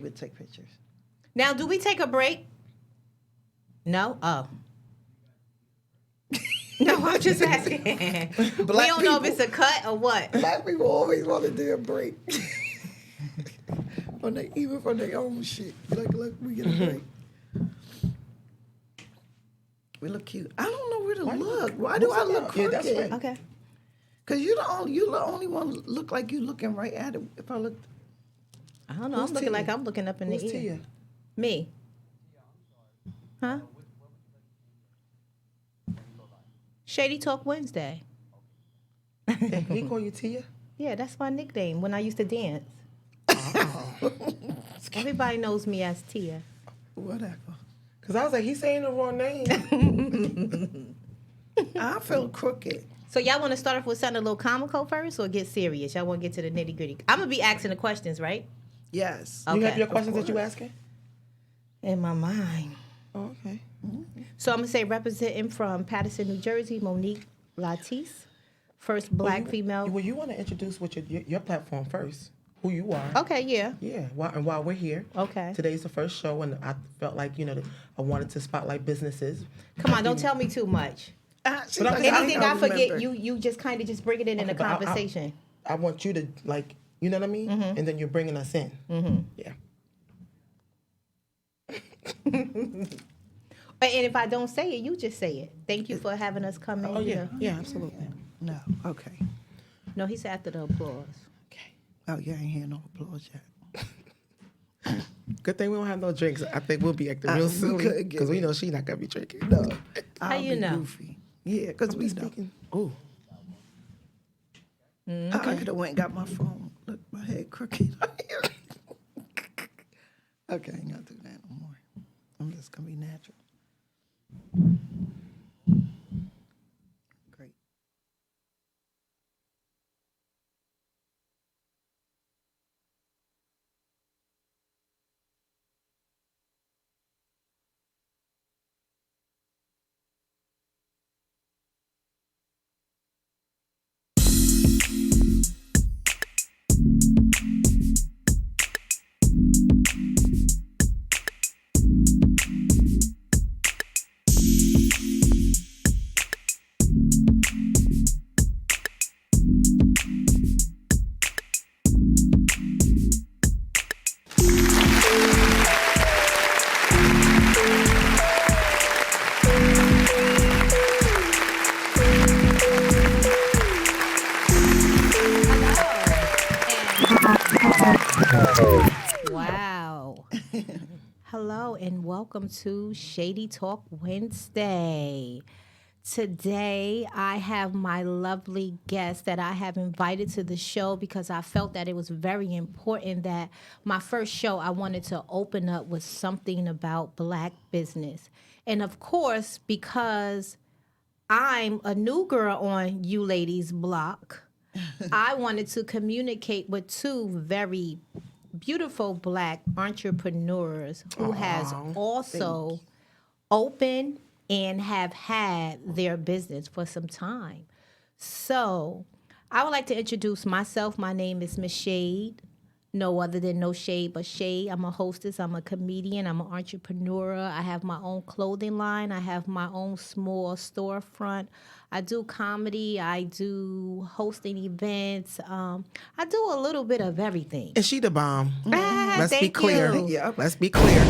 We'll take pictures. Now, do we take a break? No? Oh. No, I'm just asking. We don't know if it's a cut or what. Black people always want to do a break. Even from their own shit. Look, we get a break. We look cute. I don't know where to look. Why do I look crooked? Yeah, that's right. Okay. Because you the only one look like you looking right at it. If I look, I don't know. I'm looking like I'm looking up in the ear. Tia? Me. Huh? Shady Talk Wednesday. He call you Tia? Yeah, that's my nickname when I used to dance. Everybody knows me as Tia. Whatever. Because I was like, he's saying the wrong name. I feel crooked. So y'all want to start off with something a little comical first or get serious? Y'all want to get to the nitty gritty? I'm going to be asking the questions, right? Yes. Okay. You have your questions that you asking? In my mind. Oh, okay. Mm-hmm. So I'm going to say representing from Paterson, New Jersey, Monique Latise. First black female. Well, you want to introduce what your platform first, who you are. Okay, yeah. Yeah, while we're here. Okay. Today's the first show, and I felt like, I wanted to spotlight businesses. Come on, don't tell me too much. Anything I forget, you just kind of just bring it in a conversation. I want you to, you know what I mean? Mm-hmm. And then you're bringing us in. Mm-hmm. Yeah. And if I don't say it, you just say it. Thank you for having us come in. Oh, yeah. Yeah, absolutely. No. Okay. No, he said after the applause. Okay. Oh, you ain't hear no applause yet. Good thing we don't have no drinks. I think we'll be acting real soon because we know she's not going to be drinking. No. How you know? Goofy. Yeah, because we know. Oh. I could have went and got my phone. Look, my head crooked. Okay, I ain't got to do that no more. I'm just going to be natural. Great. Wow. Hello and welcome to Shady Talk Wednesday. Today, I have my lovely guest that I have invited to the show because I felt that it was very important that my first show, I wanted to open up with something about black business. And of course, because I'm a new girl on you ladies' block, I wanted to communicate with two very beautiful black entrepreneurs who has also opened and have had their business for some time. So I would like to introduce myself. My name is Ms.Shade. No other than No Shade But Shade. I'm a hostess. I'm a comedian. I'm an entrepreneur. I have my own clothing line. I have my own small storefront. I do comedy. I do hosting events. I do a little bit of everything. And she the bomb. Let's thank be clear. you. Yep. Let's be clear.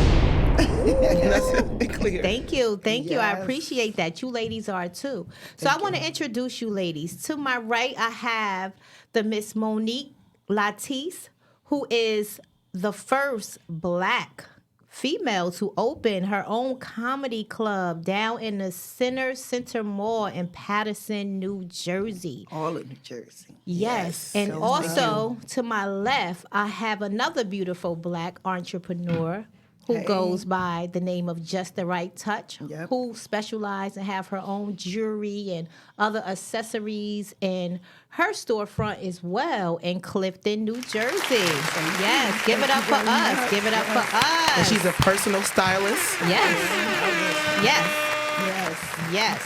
Let's be clear. Thank you. Thank you. I Yes. appreciate that. You ladies are too. So I want to introduce you ladies. To my right, I have the Miss Monique Latise, who is the first black female to open her own comedy club down in the Center Mall in Paterson, New Jersey. All of New Jersey. Yes. And So also to my left, I have another beautiful black entrepreneur who goes by the name of Just the Right Touch, who specializes and have her own jewelry and other accessories in her storefront as well in Clifton, New Jersey. So yes, give it up for us. Give it up for us. And she's a personal stylist. Yes. Yes. Yes.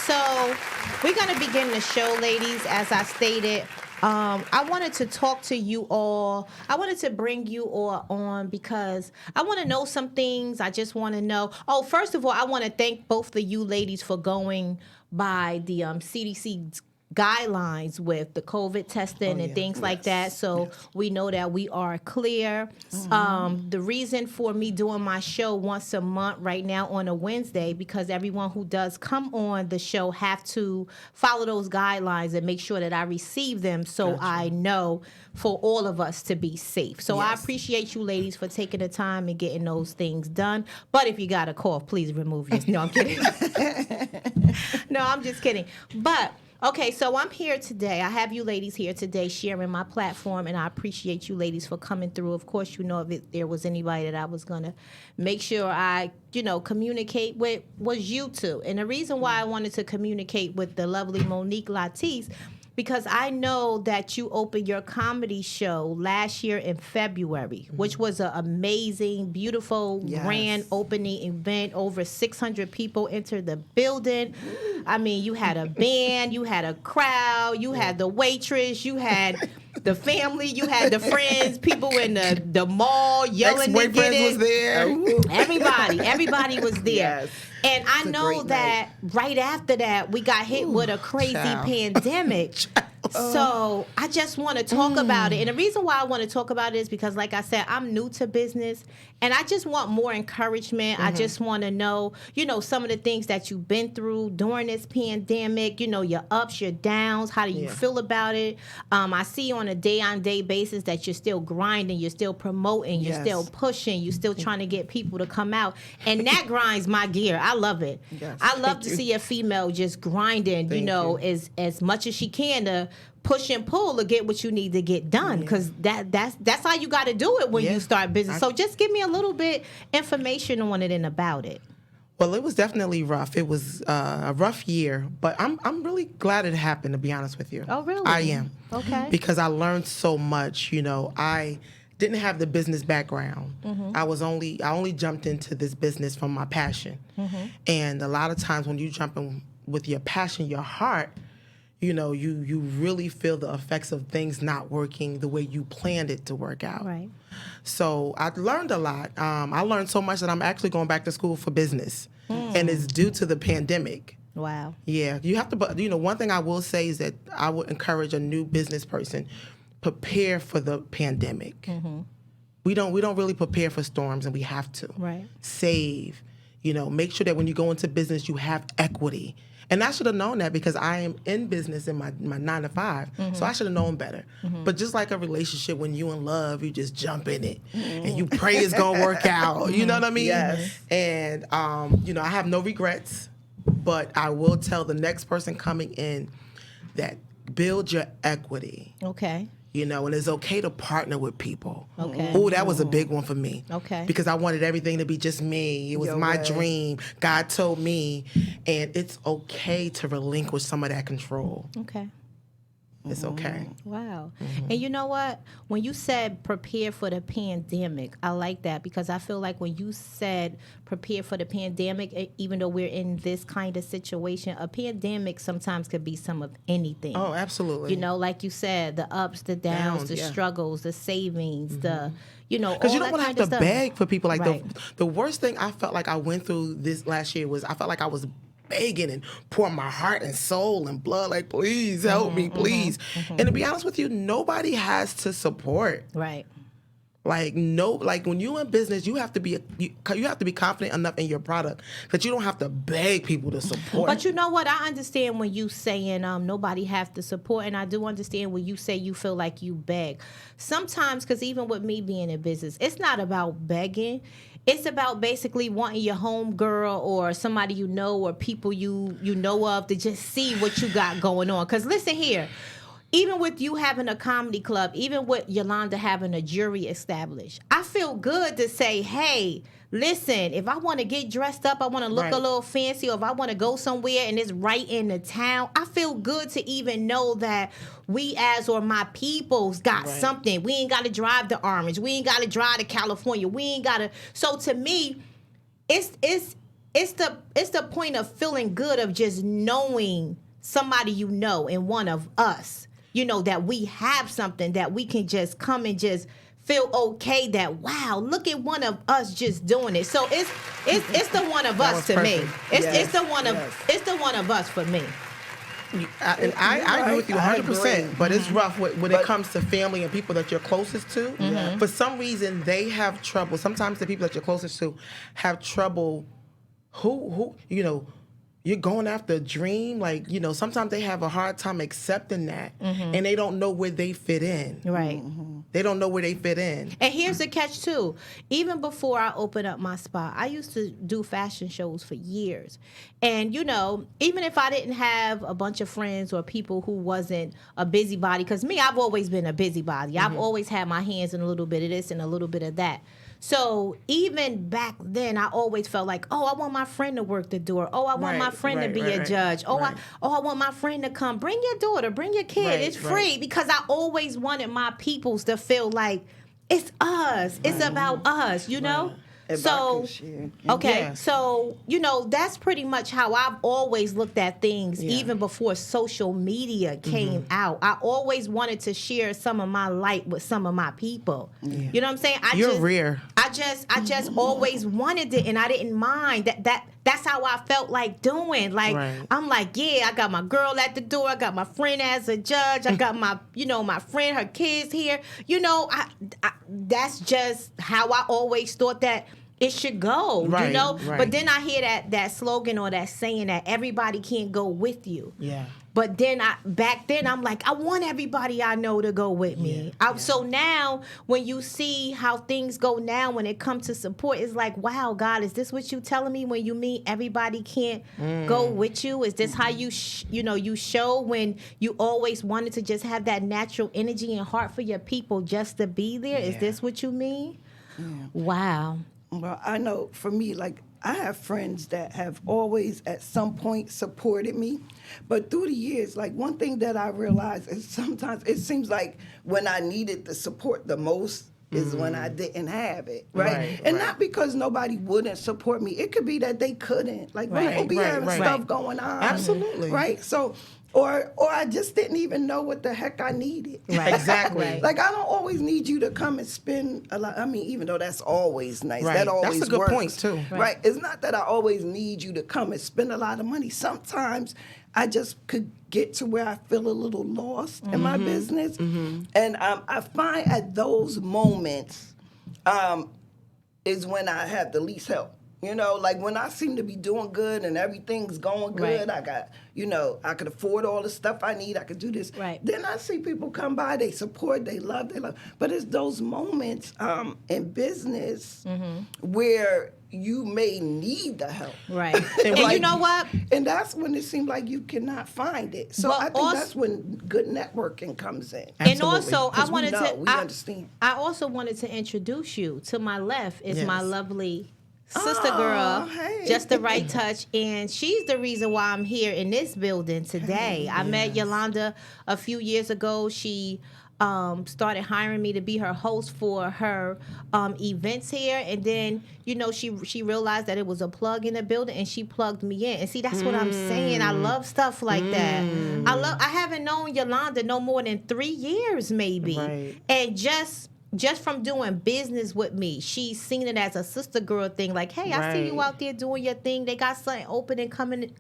So we're going to begin the show, ladies. As I stated, I wanted to talk to you all. I wanted to bring you all on because I want to know some things. I just want to know. Oh, first of all, I want to thank both of you ladies for going by the CDC guidelines with the COVID testing and things like that. So we know that we are clear. The reason for me doing my show once a month right now on a Wednesday, because everyone who does come on the show have to follow those guidelines and make sure that I receive them so I know for all of us to be safe. So I appreciate you ladies for taking the time and getting those things done. But if you got a cough, please remove yours. No, I'm kidding. No, I'm just kidding. But okay, so I'm here today. I have you ladies here today sharing my platform, and I appreciate you ladies for coming through. Of course, you know, if there was anybody that I was going to make sure I, communicate with was you two. And the reason why I wanted to communicate with the lovely Monique Latise, because I know that you opened your comedy show last year in February, which was an amazing, beautiful, grand opening event. Over 600 people entered the building. I mean, you had a band, you had a crowd, you had the waitress, you had the family, you had the friends, people in the mall yelling to get it. Was there. Everybody was there. Yes. And I know that right after that, we got hit with a crazy pandemic. So I just want to talk about it. And the reason why I want to talk about it is because, like I said, I'm new to business, and I just want more encouragement. I just want to know, some of the things that you've been through during this pandemic, your ups, your downs. How do you feel about it? I see on a day-on-day basis that you're still grinding, you're still promoting, you're still pushing, you're still trying to get people to come out. And that grinds my gear. I love it. Yes, I love to see a female just grinding, as much as she can to push and pull to get what you need to get done, because that's how you got to do it when you start business. So just give me a little bit information on it and about it. Well, it was definitely rough. It was a rough year, but I'm really glad it happened, to be honest with you. Oh, really? I am. Okay. Because I learned so much. I didn't have the business background. I only jumped into this business from my passion. And a lot of times when you jump in with your passion, your heart, you really feel the effects of things not working the way you planned it to work out. Right. So I learned a lot. I learned so much that I'm actually going back to school for business, and it's due to the pandemic. Wow. Yeah, you have to. But one thing I will say is that I would encourage a new business person, prepare for the pandemic. We don't really prepare for storms, and we have to. Right. Save. Make sure that when you go into business, you have equity. And I should have known that because I am in business in my 9 to 5. So I should have known better. But just like a relationship, when you in love, you just jump in it and you pray it's going to work out. You know what I mean? Yes. And, I have no regrets, but I will tell the next person coming in that build your equity. Okay. And it's okay to partner with people. Okay. Oh, that was a big one for me. Okay. Because I wanted everything to be just me. It was my dream. God told me. And it's okay to relinquish some of that control. Okay. It's okay. Wow. And you know what? When you said prepare for the pandemic, I like that, because I feel like when you said prepare for the pandemic, even though we're in this kind of situation, a pandemic sometimes could be some of anything. Oh, absolutely. Like you said, the ups, the downs, the struggles, the savings, the, because you don't want to have to beg for people. Like the worst thing I felt like I went through this last year was I felt like I was begging and pouring my heart and soul and blood, like, please help me, please. And to be honest with you, nobody has to support. Right. Like when you're in business, you have to be confident enough in your product that you don't have to beg people to support. But you know what? I understand when you saying nobody have to support, and I do understand when you say you feel like you beg. Sometimes, because even with me being in business, it's not about begging. It's about basically wanting your home girl or somebody or people you know of to just see what you got going on. Because listen here, even with you having a comedy club, even with Yolanda having a jury established, I feel good to say, hey, listen, if I want to get dressed up, I want to look a little fancy, or if I want to go somewhere and it's right in the town, I feel good to even know that my people's got something. We ain't got to drive to Orange. We ain't got to drive to California. We ain't got to. So to me, it's the point of feeling good of just knowing somebody and one of us. that we have something that we can just come and just feel okay that, wow, look at one of us just doing it. So it's the one of us to me. It's the one of us for me. I agree with you 100%, but it's rough when it comes to family and people that you're closest to. For some reason, they have trouble. Sometimes the people that you're closest to have trouble. Who you're going after a dream. Like, sometimes they have a hard time accepting that, and they don't know where they fit in. Right. They don't know where they fit in. And here's the catch, too. Even before I opened up my spa, I used to do fashion shows for years. And, even if I didn't have a bunch of friends or people who wasn't a busybody, because me, I've always been a busybody. I've always had my hands in a little bit of this and a little bit of that. So even back then, I always felt like, oh, I want my friend to work the door. Oh, I want my friend to be a judge. Oh, I want my friend to come. Bring your daughter. Bring your kid. It's free. Because I always wanted my peoples to feel like it's us. It's about us, So, okay, so, that's pretty much how I've always looked at things, even before social media came out. I always wanted to share some of my light with some of my people. Yeah. You know what I'm saying? You're rare. I just always wanted it, and I didn't mind. That's how I felt like doing. Like, I'm like, yeah, I got my girl at the door. I got my friend as a judge. I got my, my friend, her kids here. That's just how I always thought that it should go, Right. But then I hear that slogan or that saying that everybody can't go with you. Yeah. But then back then I'm like, I want everybody I know to go with me. So now when you see how things go now when it comes to support, it's like, wow, God, is this what you telling me when you mean everybody can't go with you? Is this how you you show when you always wanted to just have that natural energy and heart for your people just to be there? Is this what you mean? Yeah. Wow. Well, I know for me, like, I have friends that have always at some point supported me. But through the years, like, one thing that I realized is sometimes it seems like when I needed the support the most is when I didn't have it, right? And not because nobody wouldn't support me. It could be that they couldn't. Like, people be having stuff going on. Absolutely. Right? So... Or I just didn't even know what the heck I needed. Right. Exactly. Like, I don't always need you to come and spend a lot. I mean, even though that's always nice. That always That's a good works. point, too. Right. It's not that I always need you to come and spend a lot of money. Sometimes I just could get to where I feel a little lost in my business. And I find at those moments is when I have the least help. Like when I seem to be doing good and everything's going good, I got, I could afford all the stuff I need, I could do this. Right. Then I see people come by, they support, they love. But it's those moments in business where you may need the help. Right. And you know what? And that's when it seems like you cannot find it. So I think that's when good networking comes in. Absolutely. And also, we understand. I also wanted to introduce you. To my left is my lovely sister girl, Just the Right Touch, and she's the reason why I'm here in this building today. I met Yolanda a few years ago. She started hiring me to be her host for her events here, and then she realized that it was a plug in the building, and she plugged me in. And see, that's what I'm saying. I love stuff like that. I haven't known Yolanda no more than 3 years, maybe, and just from doing business with me, she's seen it as a sister girl thing. Like, hey, I see you out there doing your thing. They got something open and coming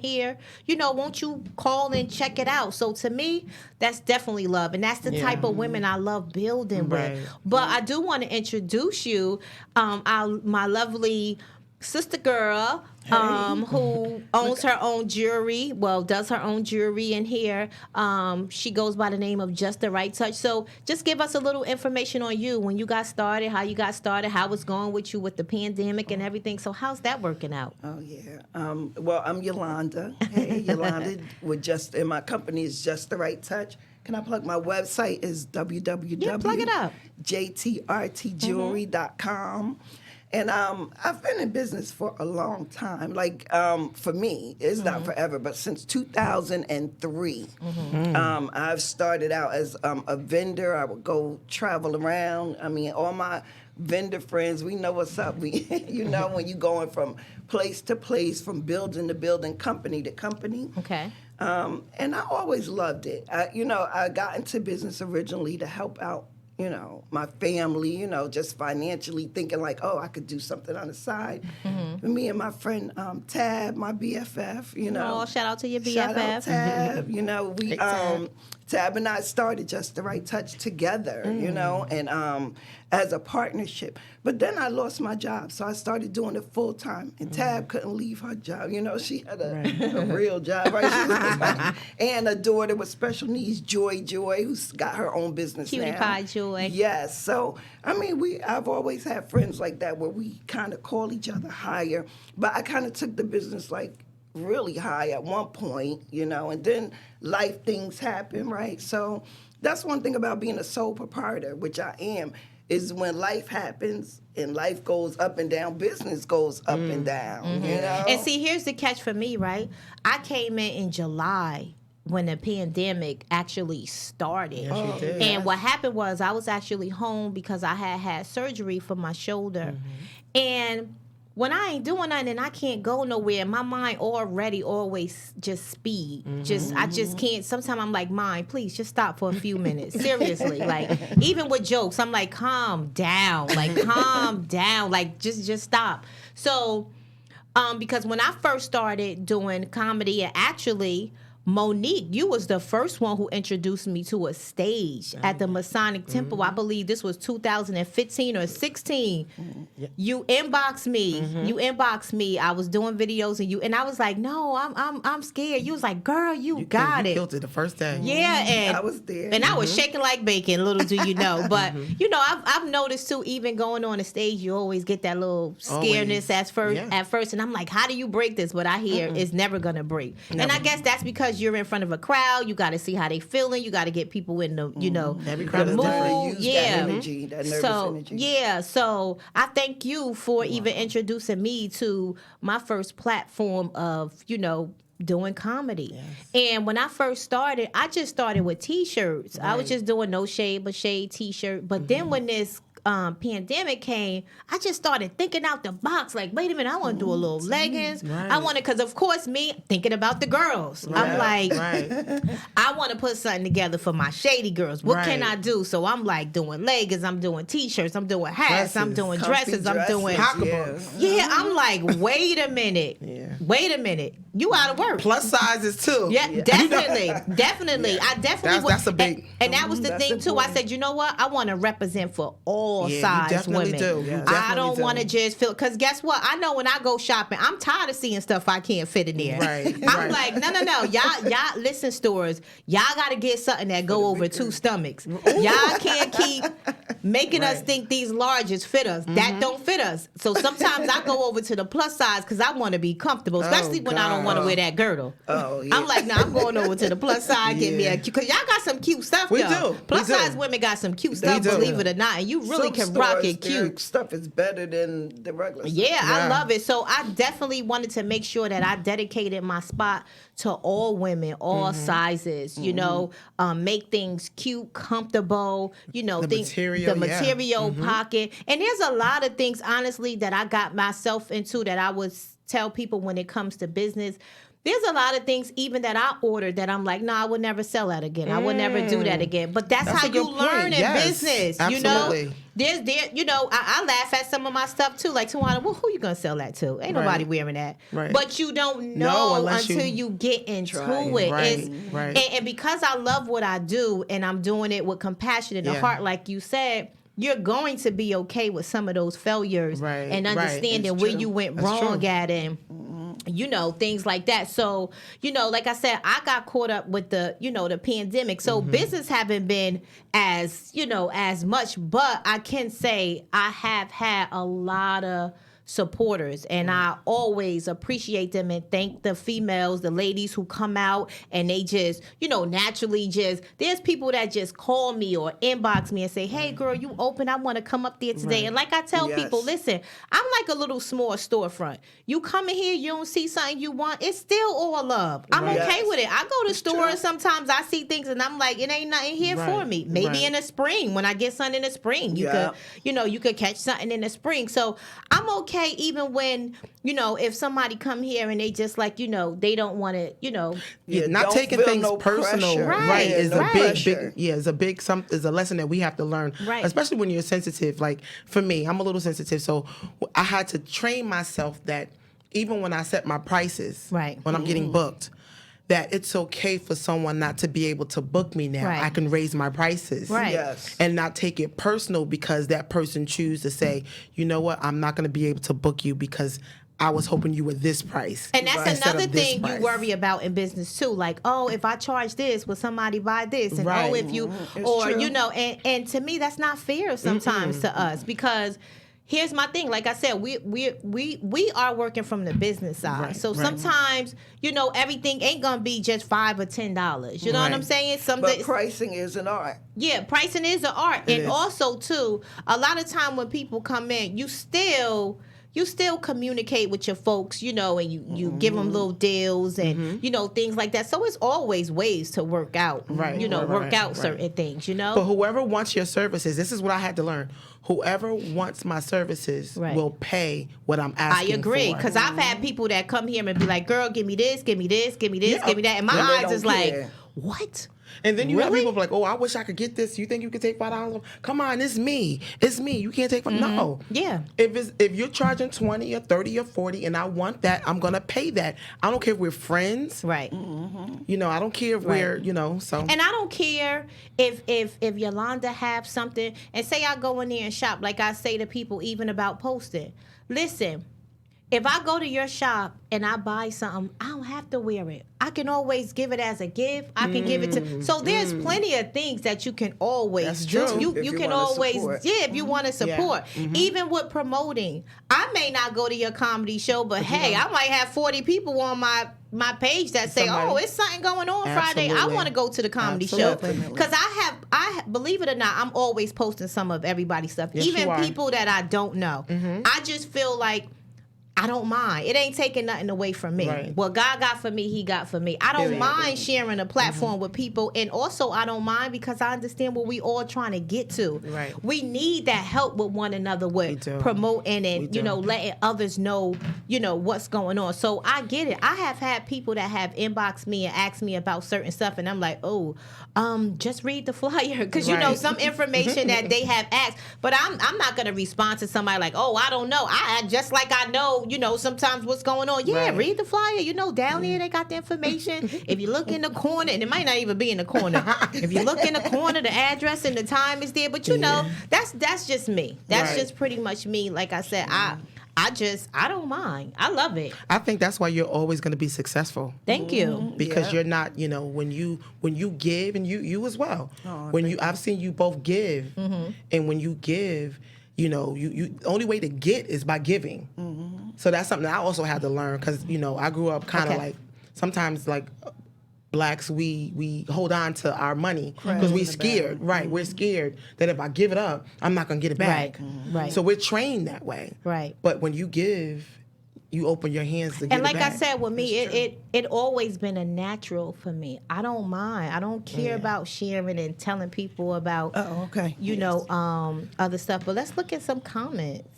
here. Won't you call and check it out? So to me, that's definitely love. And that's the type of women I love building with. But I do want to introduce you, my lovely sister girl, who owns her own jewelry, does her own jewelry in here. She goes by the name of Just the Right Touch. So just give us a little information on you, when you got started, how you got started, how it's going with you with the pandemic and everything. So how's that working out? Oh, yeah. Well, I'm Yolanda. Hey, Yolanda, and my company is Just the Right Touch. Can I plug my website? Is www.jtrtjewelry.com. And I've been in business for a long time. Like, for me, it's not forever, but since 2003, I've started out as a vendor. I would go travel around. I mean, all my vendor friends, we know what's up. We, when you're going from place to place, from building to building, company to company. Okay. And I always loved it. I got into business originally to help out, my family, just financially thinking like, oh, I could do something on the side. Mm-hmm. Me and my friend Tab, my BFF, Oh, shout out to your BFF. Shout out Tab. We Tab and I started Just the Right Touch together, and as a partnership. But then I lost my job, so I started doing it full time. And Tab couldn't leave her job. She had a real job, right? She was and a daughter with special needs, Joy, who's got her own business Cutie now. Pie Joy. Yes. So I've always had friends like that where we kind of call each other higher. But I kind of took the business really high at one point, and then life things happen, right? So that's one thing about being a sole proprietor, which I am, is when life happens and life goes up and down, business goes up and down, And see, here's the catch for me, right? I came in July when the pandemic actually started. Yes, you did. And what happened was I was actually home because I had surgery for my shoulder. And when I ain't doing nothing and I can't go nowhere, my mind already always just speed. I just can't. Sometimes I'm like, mind, please just stop for a few minutes. Seriously. Like, even with jokes, I'm like, calm down. Like, calm down. Like, just stop. So, because when I first started doing comedy, and actually, Monique, you was the first one who introduced me to a stage at the Masonic Temple. I believe this was 2015 or 16. You inboxed me. You inboxed me. I was doing videos and I was like, no, I'm scared. You was like, girl, you got it. You killed it the first day. Yeah, and I was there. And I was shaking like bacon, little do you know. But I've noticed too, even going on the stage, you always get that little scaredness at first. And I'm like, how do you break this? But I hear it's never gonna break. Never. And I guess that's because you're in front of a crowd. You got to see how they feeling. You got to get people in the every crowd is different. Use that energy, that nervous energy. Yeah, so I thank you for even introducing me to my first platform of doing comedy. Yes. And when I first started, I just started with T-shirts. Right. I was just doing No Shade But Shade T-shirt. But then when this pandemic came, I just started thinking out the box. Like, wait a minute, I want to do a little leggings. Right. I want to, because of course me thinking about the girls. Right. I'm like, I want to put something together for my shady girls. What can I do? So I'm like doing leggings, I'm doing T-shirts, I'm doing hats, I'm doing dresses, I'm doing pocketbooks. Yeah, I'm like, wait a minute. Wait a minute. You out of work. Plus sizes too. Yeah, definitely. Definitely. Yeah. I definitely that's a big. And that was the thing too. I said, you know what? I want to represent for all size women. I don't want to just feel, because guess what? I know when I go shopping, I'm tired of seeing stuff I can't fit in there. Right. I'm like, no. Y'all listen, stores. Y'all got to get something that go over 2 stomachs. Y'all can't keep making us think these larges fit us. That don't fit us. So sometimes I go over to the plus size because I want to be comfortable, especially when I don't want to wear that girdle. Oh, yeah. I'm like, no, I'm going over to the plus size, get me a cute, because y'all got some cute stuff, We though. do. Plus size women got some cute stuff, believe it or not, and you really can rock it cute. Their stuff is better than the regular stuff. Yeah, I love it. So I definitely wanted to make sure that I dedicated my spot to all women, all sizes, make things cute, comfortable, the material pocket. And there's a lot of things, honestly, that I got myself into that I would tell people when it comes to business. There's a lot of things even that I ordered that I'm like, no, I would never sell that again. I would never do that again. But that's how you learn in business. Absolutely. I laugh at some of my stuff too. Like, Tawana, well, who you gonna sell that to? Ain't nobody wearing that. Right. But you don't know until you get into it. Right. And because I love what I do and I'm doing it with compassion in the heart, like you said, you're going to be okay with some of those failures and understanding where you went wrong at and things like that. So, like I said, I got caught up with the pandemic. So business haven't been as much, but I can say I have had a lot of supporters, and I always appreciate them and thank the females, the ladies who come out and they just, naturally there's people that just call me or inbox me and say, hey girl, you open? I want to come up there today. And like I tell people, listen, I'm like a little small storefront. You come in here, you don't see something you want, it's still all love. I'm okay with it. I go to stores, sometimes I see things and I'm like, it ain't nothing here for me. Maybe in the spring, when I get something in the spring, you could catch something in the spring. So I'm okay okay even when, if somebody come here and they just like, they don't want to, not taking feel things no personal, pressure. right? Yeah, Is no a big, pressure. is a lesson that we have to learn, right? Especially when you're sensitive. Like for me, I'm a little sensitive, so I had to train myself that even when I set my prices, right, when I'm getting booked, that it's okay for someone not to be able to book me now. Right. I can raise my prices, right, Yes. and not take it personal because that person choose to say, you know what, I'm not going to be able to book you because I was hoping you were this price. And that's instead another of this thing you price. worry about in business too. Like, oh, if I charge this, will somebody buy this? And Right. oh, if you, It's or true. and to me, that's not fair sometimes to us because. Here's my thing. Like I said, we are working from the business side. Right, So right. sometimes, everything ain't gonna be just $5 or $10. You know what I'm Right. saying? Some But days, pricing is an art. yeah, pricing is an art. It And is. also too, a lot of time when people come in, you still communicate with your folks, and you give them little deals and things like that. So it's always ways to work out, Right, work out right. certain things, But whoever wants your services, this is what I had to learn. Whoever wants my services Right. will pay what I'm I asking agree, for. because I've had people that come here and be like, "Girl, give me this, give me this, give me this, Yeah. give me that," and my And they eyes don't is like, care. "What?" And then you have Really? people like, oh, I wish I could get this. You think you could take $5? Come on, it's me. It's me. You can't take $5. No. Yeah. If you're charging 20 or 30 or 40 and I want that, I'm gonna pay that. I don't care if we're friends. Right. I don't care if we're, so And I don't care if Yolanda have something, and say I go in there and shop, like I say to people even about posting. Listen, if I go to your shop and I buy something, I don't have to wear it. I can always give it as a gift. I can give it to. So there's plenty of things that you can always That's do. true. You If you can wanna always, support. if you want to support. Even with promoting, I may not go to your comedy show, but hey, I might have 40 people on my page that say, Somebody- "Oh, it's something going on Friday. I Absolutely. want to go to the comedy Absolutely. show." Because I believe it or not, I'm always posting some of everybody's stuff, Yes, even you are. people that I don't know. I just feel like I don't mind. It ain't taking nothing away from me. Right. What God got for me, He got for me. I don't Period. mind sharing a platform with people, and also I don't mind because I understand what we all trying to get to. Right. We need that help with one another We with do. promoting We and do. letting others know what's going on. So I get it. I have had people that have inboxed me and asked me about certain stuff, and I'm like, oh, just read the flyer because Right. some information that they have asked. But I'm not gonna respond to somebody like, oh, I don't know. I just like I know. Sometimes what's going on. Yeah, Right. read the flyer. Down there they got the information. If you look in the corner, and it might not even be in the corner. If you look in the corner, the address and the time is there. But that's just me. That's Right. just pretty much me. Like I said, I don't mind. I love it. I think that's why you're always going to be successful. Thank you. Because Yeah. you're not, when you give, and you as well. I've seen you both give, and when you give, you the only way to get is by giving. So that's something I also had to learn because I grew up kind of Okay. like sometimes like blacks we hold on to our money because we're scared. Right, we're scared that if I give it up, I'm not gonna get it back. Right. So we're trained that way. Right. But when you give, you open your hands to get And it like back. I said, with me, it always been a natural for me. I don't mind. I don't care about sharing and telling people about Oh, okay. other stuff. But let's look at some comments.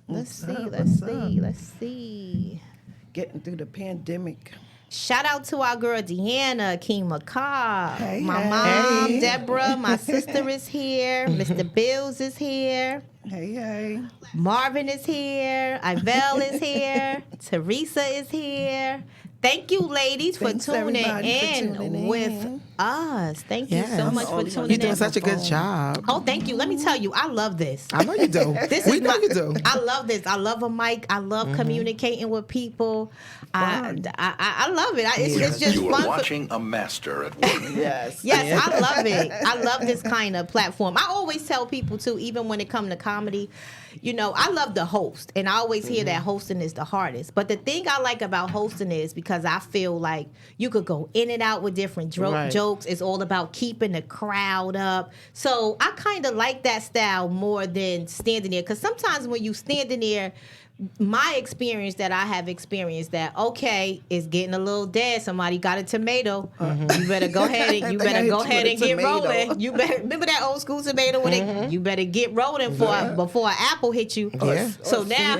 Let's What's see. Getting through the pandemic. Shout out to our girl Deanna, King McCaw, Hey, my hey. mom, Hey. Deborah, my sister is here, Mr. Bills is here, Hey. Marvin is here, Ivelle is here, Teresa is here. Thank you, ladies, Thanks, for tuning everybody, for in tuning with in. us. Thank you so Yes. much for Only one tuning You're in. doing such a good phone. job. Oh, thank you. Let me tell you, I love this. I know you do. This We is know my, you do. I love this. I love a mic. I love communicating with people. I love it. It's just You fun. are watching a master at work. Yes. Yes, I love it. I love this kind of platform. I always tell people too, even when it comes to comedy, I love the host, and I always hear that hosting is the hardest. But the thing I like about hosting is because I feel like you could go in and out with different Right. jokes. It's all about keeping the crowd up. So I kind of like that style more than standing there, because sometimes when you standing there, my experience that I have experienced that, okay, it's getting a little dead. Somebody got a tomato. You better go ahead and get rolling. You better remember that old school tomato when you better get rolling before an apple hit you. Yeah. So now,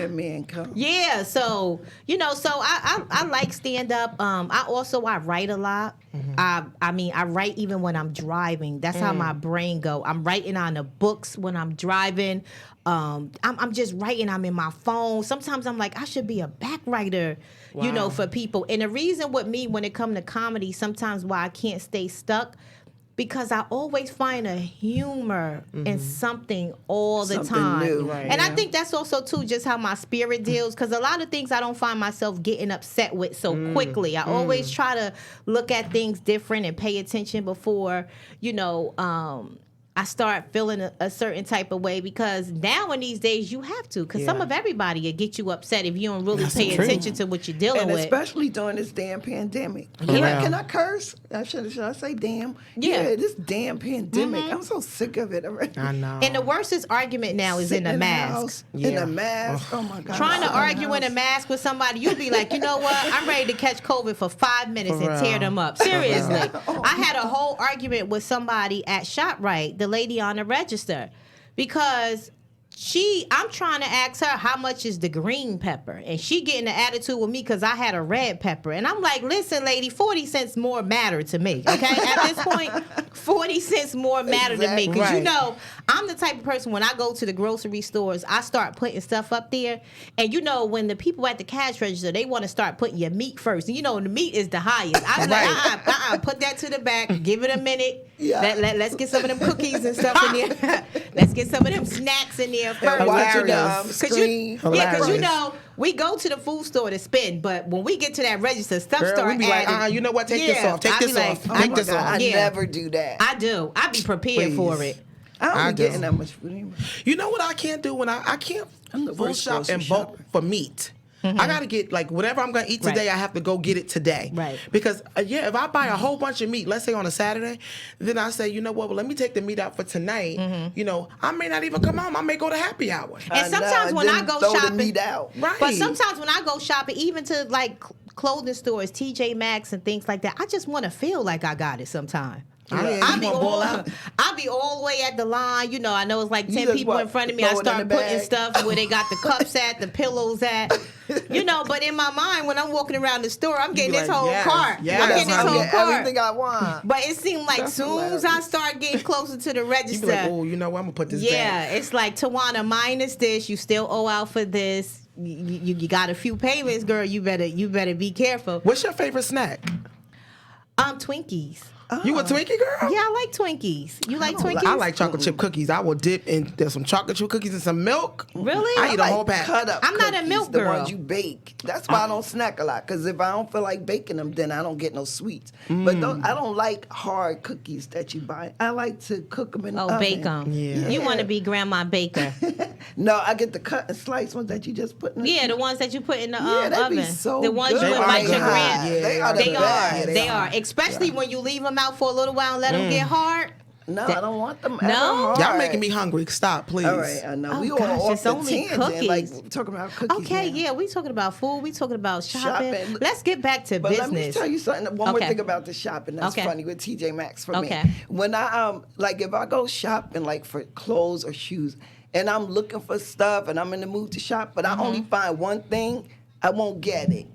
yeah. So so I like stand up. I write a lot. I write even when I'm driving. That's how my brain go. I'm writing on the books when I'm driving. I'm just writing. I'm in my phone. Sometimes I'm like, I should be a back writer, for people. And the reason with me when it comes to comedy, sometimes why I can't stay stuck, because I always find a humor in something all the time. New. Right. And I think that's also, too, just how my spirit deals, because a lot of things I don't find myself getting upset with so quickly. I always try to look at things different and pay attention before, I start feeling a certain type of way, because now in these days you have to, because some of everybody will get you upset if you don't really pay attention to what you're dealing with. Especially during this damn pandemic. Yeah. Can I curse? Should I say damn? Yeah. This damn pandemic. I'm so sick of it already. I know. And the worstest argument now is in a mask. In a mask. Oh my God. Trying to argue in a mask with somebody, you'll be like, you know what? I'm ready to catch COVID for 5 minutes and tear them up. Seriously. I had a whole argument with somebody at ShopRite, the lady on the register, because I'm trying to ask her how much is the green pepper, and she getting an attitude with me because I had a red pepper, and I'm like, listen, lady, 40 cents more matter to me. Okay, at this point, 40 cents more matter to me, because I'm the type of person, when I go to the grocery stores, I start putting stuff up there, and when the people at the cash register, they want to start putting your meat first, and the meat is the highest. I'm like, put that to the back, give it a minute. Yeah. Let's get some of them cookies and stuff in there. Let's get some of them snacks in there first. Because we go to the food store to spend, but when we get to that register, stuff start we be adding. like, you know what? Take this off. Take this off. Take this off. I never do that. I do. I be prepared for it. I don't be getting that much food anymore. You know what I can't do when I can't full shop and bulk for meat. I got to get, whatever I'm going to eat today, I have to go get it today. Right. Because, if I buy a whole bunch of meat, let's say on a Saturday, then I say, you know what, well, let me take the meat out for tonight. I may not even come home. I may go to happy hour. And sometimes when I go shopping. The meat out. Right. But sometimes when I go shopping, even to, clothing stores, TJ Maxx and things like that, I just want to feel like I got it sometime. I'll be all the way at the line. I know it's like 10 people in front of me. I start putting stuff where they got the cups at, the pillows at. But in my mind, when I'm walking around the store, I'm getting this whole cart. I'm getting this whole cart. Everything I want. But it seemed like as soon as I start getting closer to the register, you be like, oh, you know what? I'm going to put this back. Yeah, it's like, Tawana, minus this. You still owe out for this. You got a few payments, girl. You better be careful. What's your favorite snack? Twinkies. You a Twinkie girl? Yeah, I like Twinkies. You like Twinkies? I like chocolate chip cookies. I will dip in some chocolate chip cookies and some milk. Really? I eat a whole pack. I'm not a milk girl. The ones you bake. That's why I don't snack a lot. Because if I don't feel like baking them, then I don't get no sweets. But I don't like hard cookies that you buy. I like to cook them in the oven. Bake them. Yeah. You want to be Grandma Baker. No, I get the cut and slice ones that you just put in the the ones that you put in the oven. Be so the ones good. you invite your grand. Yeah, they are. Especially when you leave them out for a little while and let them get hard. No, I don't want them ever No? hard. Y'all making me hungry. Stop, please. All right, I know. We all Gosh, it's off only the tangent, cookies. talking about cookies. Okay, now. yeah, we talking about food. We talking about shopping. Let's get back to But business. let me tell you something. One more thing about the shopping that's funny with TJ Maxx for me. When I if I go shopping for clothes or shoes, and I'm looking for stuff and I'm in the mood to shop, but I only find one thing, I won't get it.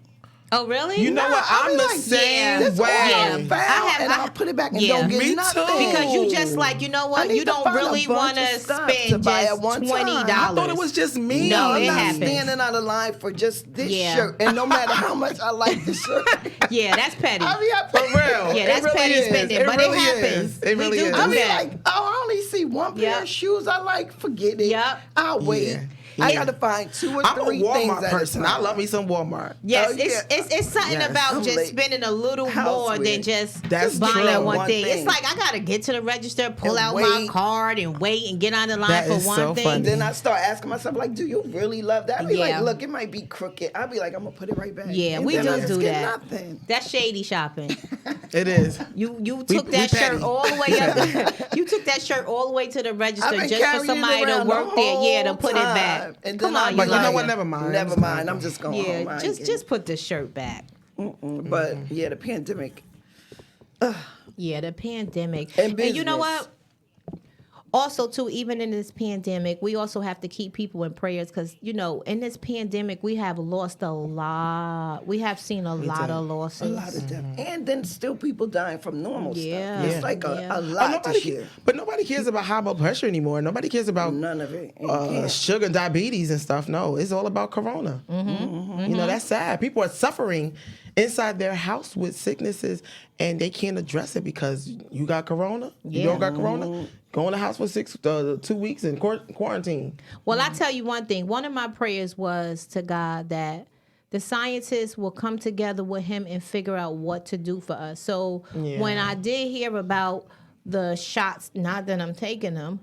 Oh, really? You know what? I'm the same way. I'll put it back and don't get nothing. Because you just you know what? You don't really want to spend just $20. I thought it was just me. No, I'm it not happens. standing out of line for just this shirt. And no matter how much I like the shirt. Yeah, that's petty. For real. Yeah, that's petty spending. But it happens. It really is. I mean, I only see one pair of shoes I like. Forget it. Yep. I'll wait. I got to find 2 or 3 things. I'm a Walmart person. I love me some Walmart. Yes, it's something about just spending a little more than just buying that one thing. It's like I got to get to the register, pull out my card, and wait and get on the line for one thing. And then I start asking myself, do you really love that? I be like, look, it might be crooked. I'll be like, I'm going to put it right back. Yeah, and we do that. Nothing. That's shady shopping. It is. You took that shirt all the way up. You took that shirt all the way to the register just for somebody to work there, to put it back. time. And Come then on, I'm But you know like, what? Never mind. Never mind. I'm just going home. Yeah, I ain't just put the shirt back. But yeah, the pandemic. Yeah, the pandemic. And you know business. what? Also, too, even in this pandemic, we also have to keep people in prayers because, you know, in this pandemic, we have lost a lot. We have seen a lot of losses. A lot of death. And then still people dying from normal Yeah. stuff. It's like Yeah. a lot this year. But nobody cares about high blood pressure anymore. Nobody cares about None of it. And sugar, diabetes, and stuff. No, it's all about corona. You know, that's sad. People are suffering inside their house with sicknesses, and they can't address it because you got corona. You don't got corona. Go in the house for 2 weeks in quarantine. Well, I tell you one thing. One of my prayers was to God that the scientists will come together with him and figure out what to do for us. So when I did hear about the shots, not that I'm taking them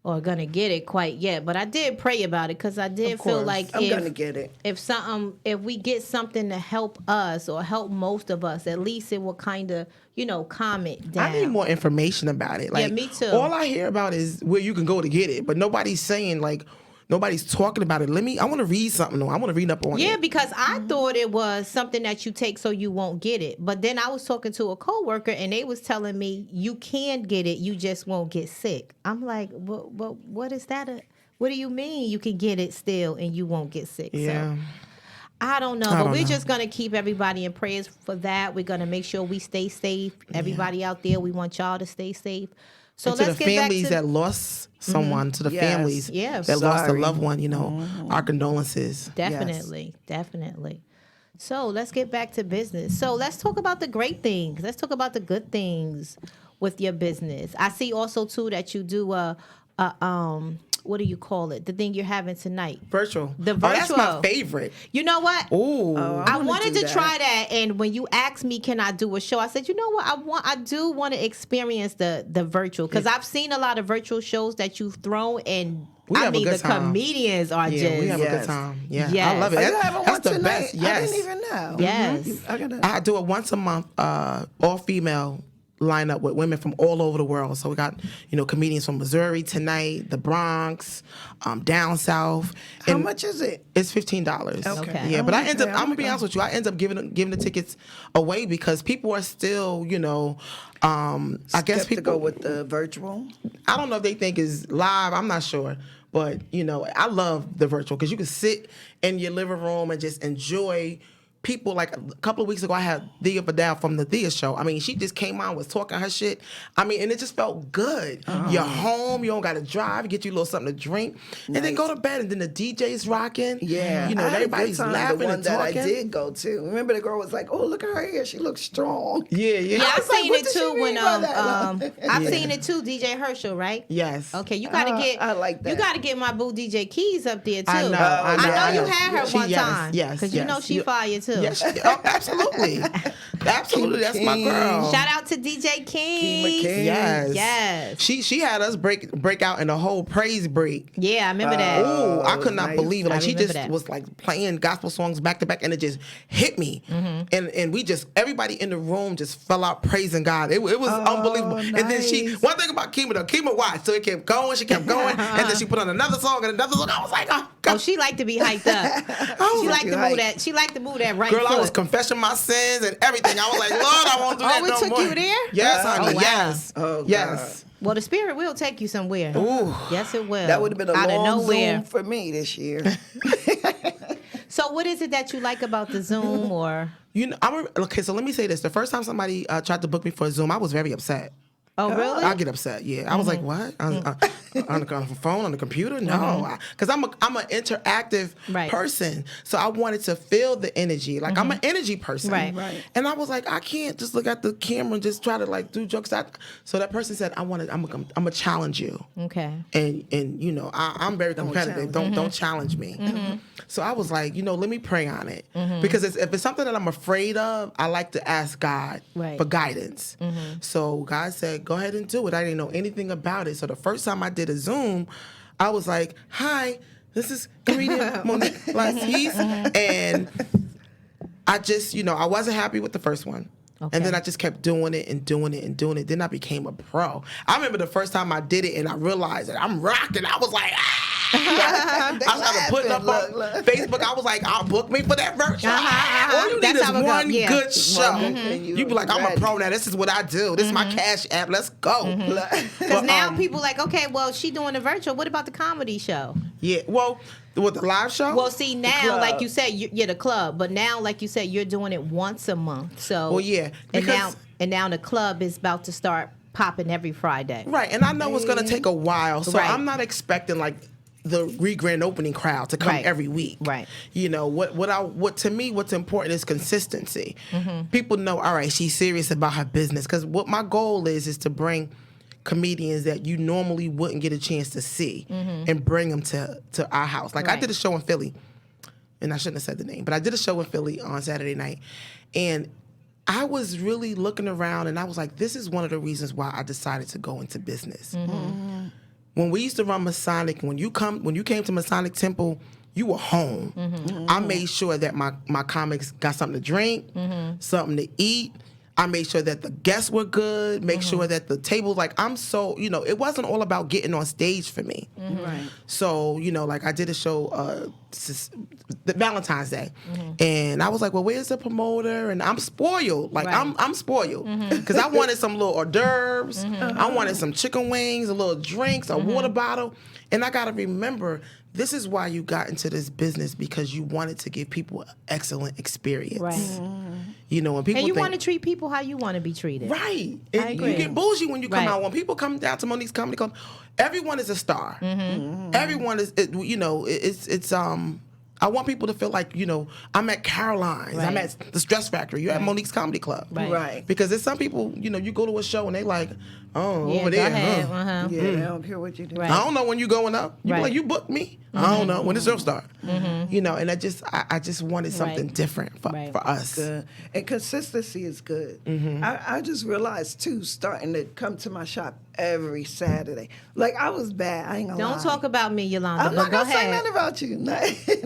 or gonna get it quite yet, but I did pray about it because I did feel like I'm gonna get it. if we get something to help us or help most of us, at least it will kind of, you know, calm it down. I need more information about it. Like, me too. All I hear about is where you can go to get it, but nobody's saying, like, nobody's talking about it. I want to read something. I want to read up on it. Yeah, because I thought it was something that you take so you won't get it. But then I was talking to a coworker and they was telling me you can get it, you just won't get sick. I'm like, what is that? What do you mean you can get it still and you won't get sick? Yeah. So, I don't know, but we're just going to keep everybody in prayers for that. We're going to make sure we stay safe. Everybody out there, we want y'all to stay safe. So And to let's the get families back to that lost someone, to the Yes. families Yeah. that lost a Sorry. loved one, you know, our condolences. Definitely. So let's get back to business. So let's talk about the great things. Let's talk about the good things with your business. I see also too that you do what do you call it? The thing you're having tonight. Virtual. The Oh, that's virtual. my favorite. You know what? Ooh. I wanted do to that. try that, and when you asked me, can I do a show? I said, you know what? I do want to experience the virtual because I've seen a lot of virtual shows that you've thrown, and We have a the good time. comedians are Yeah, just we have a good Yes. time. Yeah, Yes. I love it. Are you That's, having that's one the tonight? best. Yes. I didn't even know. Yes. I do it once a month, all female lineup with women from all over the world. So we got, you know, comedians from Missouri tonight, the Bronx, down south. How And much is it? It's $15. Okay. Yeah, I'm but I gonna end up. pay. I'm gonna be honest with you. I end up giving the tickets away because people are still, you know, I guess To go people. with the virtual. I don't know if they think is live. I'm not sure. But, you know, I love the virtual because you can sit in your living room and just enjoy people. Like a couple of weeks ago, I had Thea Vidal from the Thea Show. I mean, she just came on, was talking her shit. I mean, and it just felt good. You're home, you don't got to drive, get you a little something to drink, and then go to bed. And then the DJ's rocking. Yeah, You know, I had a good everybody's time. laughing The one and that I talking. did go to. Remember, the girl was like, "Oh, look at her hair; she looks strong." Yeah, yeah. Yeah, I've was like, seen what it does she too mean when by that? I've seen it too, DJ Herschel, right? Yes. Okay, you gotta get I like that. You gotta get my boo DJ Keys up there too. I know. I know you had her She- one yes, time. yes, Because you know yes. she fire too. Yes, absolutely. Absolutely. That's my King. girl. Shout out to DJ King. King. Yes. Yes. She had us break out in a whole praise break. Yeah, I remember that. Oh, I that could was not nice. believe it. I Like she remember just that. was like playing gospel songs back to back, and it just hit me. And we just everybody in the room just fell out praising God. It was unbelievable. And then nice. one thing about Kima though, Kima watched, so it kept going. She kept going, and then she put on another song and another song. I was like, oh, God. Oh, she liked to be hyped up. She liked to move that. She liked to move that right Girl, foot. I was confessing my sins and everything. I was like, Lord, I won't do that it no took more. you there? Yes, honey. Oh, wow. Yes. Oh, yes. Well, the Spirit will take you somewhere. Ooh. Yes, it will. That would have been a out long of nowhere. Zoom for me this year. So, what is it that you like about the Zoom or? You know, okay. So let me say this: the first time somebody tried to book me for a Zoom, I was very upset. Oh, really? I get upset. Yeah, I was like, "What? On the phone, on the computer? No, because I'm an interactive Right. person. So I wanted to feel the energy. Like I'm an energy person, Right. Right. And I was like, I can't just look at the camera and just try to like do jokes. So that person said, I'm gonna challenge you. Okay. And you know, I'm very competitive. Don't challenge me. So I was like, you know, let me pray on it because if it's something that I'm afraid of, I like to ask God Right. for guidance. So God said, go ahead and do it. I didn't know anything about it. So the first time I did a Zoom, I was like, hi, this is comedian Monique Latise. And I just, you know, I wasn't happy with the first one. Okay. And then I just kept doing it and doing it and doing it. Then I became a pro. I remember the first time I did it and I realized that I'm rocking. I was like, ah! I started putting up on Facebook. I was like, "I'll book me for that virtual." All you need That's is how it one go. Yeah. good show. You be like, "I'm a ready. pro now. This is what I do. This is my Cash App. Let's go." Because now people like, okay, well, she doing the virtual. What about the comedy show? Yeah. Well, with the live show. Well, see, now, club. like you said, you're the club. But now, like you said, you're doing it once a month. So, Well, yeah, and because- now the club is about to start popping every Friday. Right, and I know it's gonna take a while, so Right. I'm not expecting like the grand opening crowd to come Right. every week. Right. You know what to me what's important is consistency. People know, all right, she's serious about her business, because what my goal is to bring comedians that you normally wouldn't get a chance to see and bring them to our house. Like I Right. did a show in Philly, and I shouldn't have said the name, but I did a show in Philly on Saturday night, and I was really looking around, and I was like, this is one of the reasons why I decided to go into business. When we used to run Masonic, when you came to Masonic Temple, you were home. I made sure that my comics got something to drink, something to eat. I made sure that the guests were good, make sure that the table, like I'm so, it wasn't all about getting on stage for me. Right. So, like I did a show the Valentine's Day, and I was like, well, where's the promoter? And I'm spoiled. Like Right. I'm spoiled because I wanted some little hors d'oeuvres. I wanted some chicken wings, a little drinks, a water bottle. And I got to remember, this is why you got into this business, because you wanted to give people an excellent experience. Right. When people And you think, want to treat people how you want to be treated. right. I And agree. you get bougie when you come Right. out. When people come down to Monique's Comedy Club, everyone is a star. Everyone is, it's I want people to feel like, I'm at Caroline's, I'm Right. at the Stress Factory, you're at Monique's Comedy Club. Right. Right. Because there's some people, you go to a show and they like, oh, Yeah, over go there. ahead. huh? Uh-huh. Yeah, they don't care what you do. Right. I don't know when you going up. You be Right. like, you booked me. I don't know when it's your start. And I just wanted something Right. different for us. Good. And consistency is good. I just realized too, starting to come to my shop every Saturday. Like I was bad. I ain't gonna lie. Don't talk about me, Yolanda. I'm but not go gonna say ahead. nothing about you.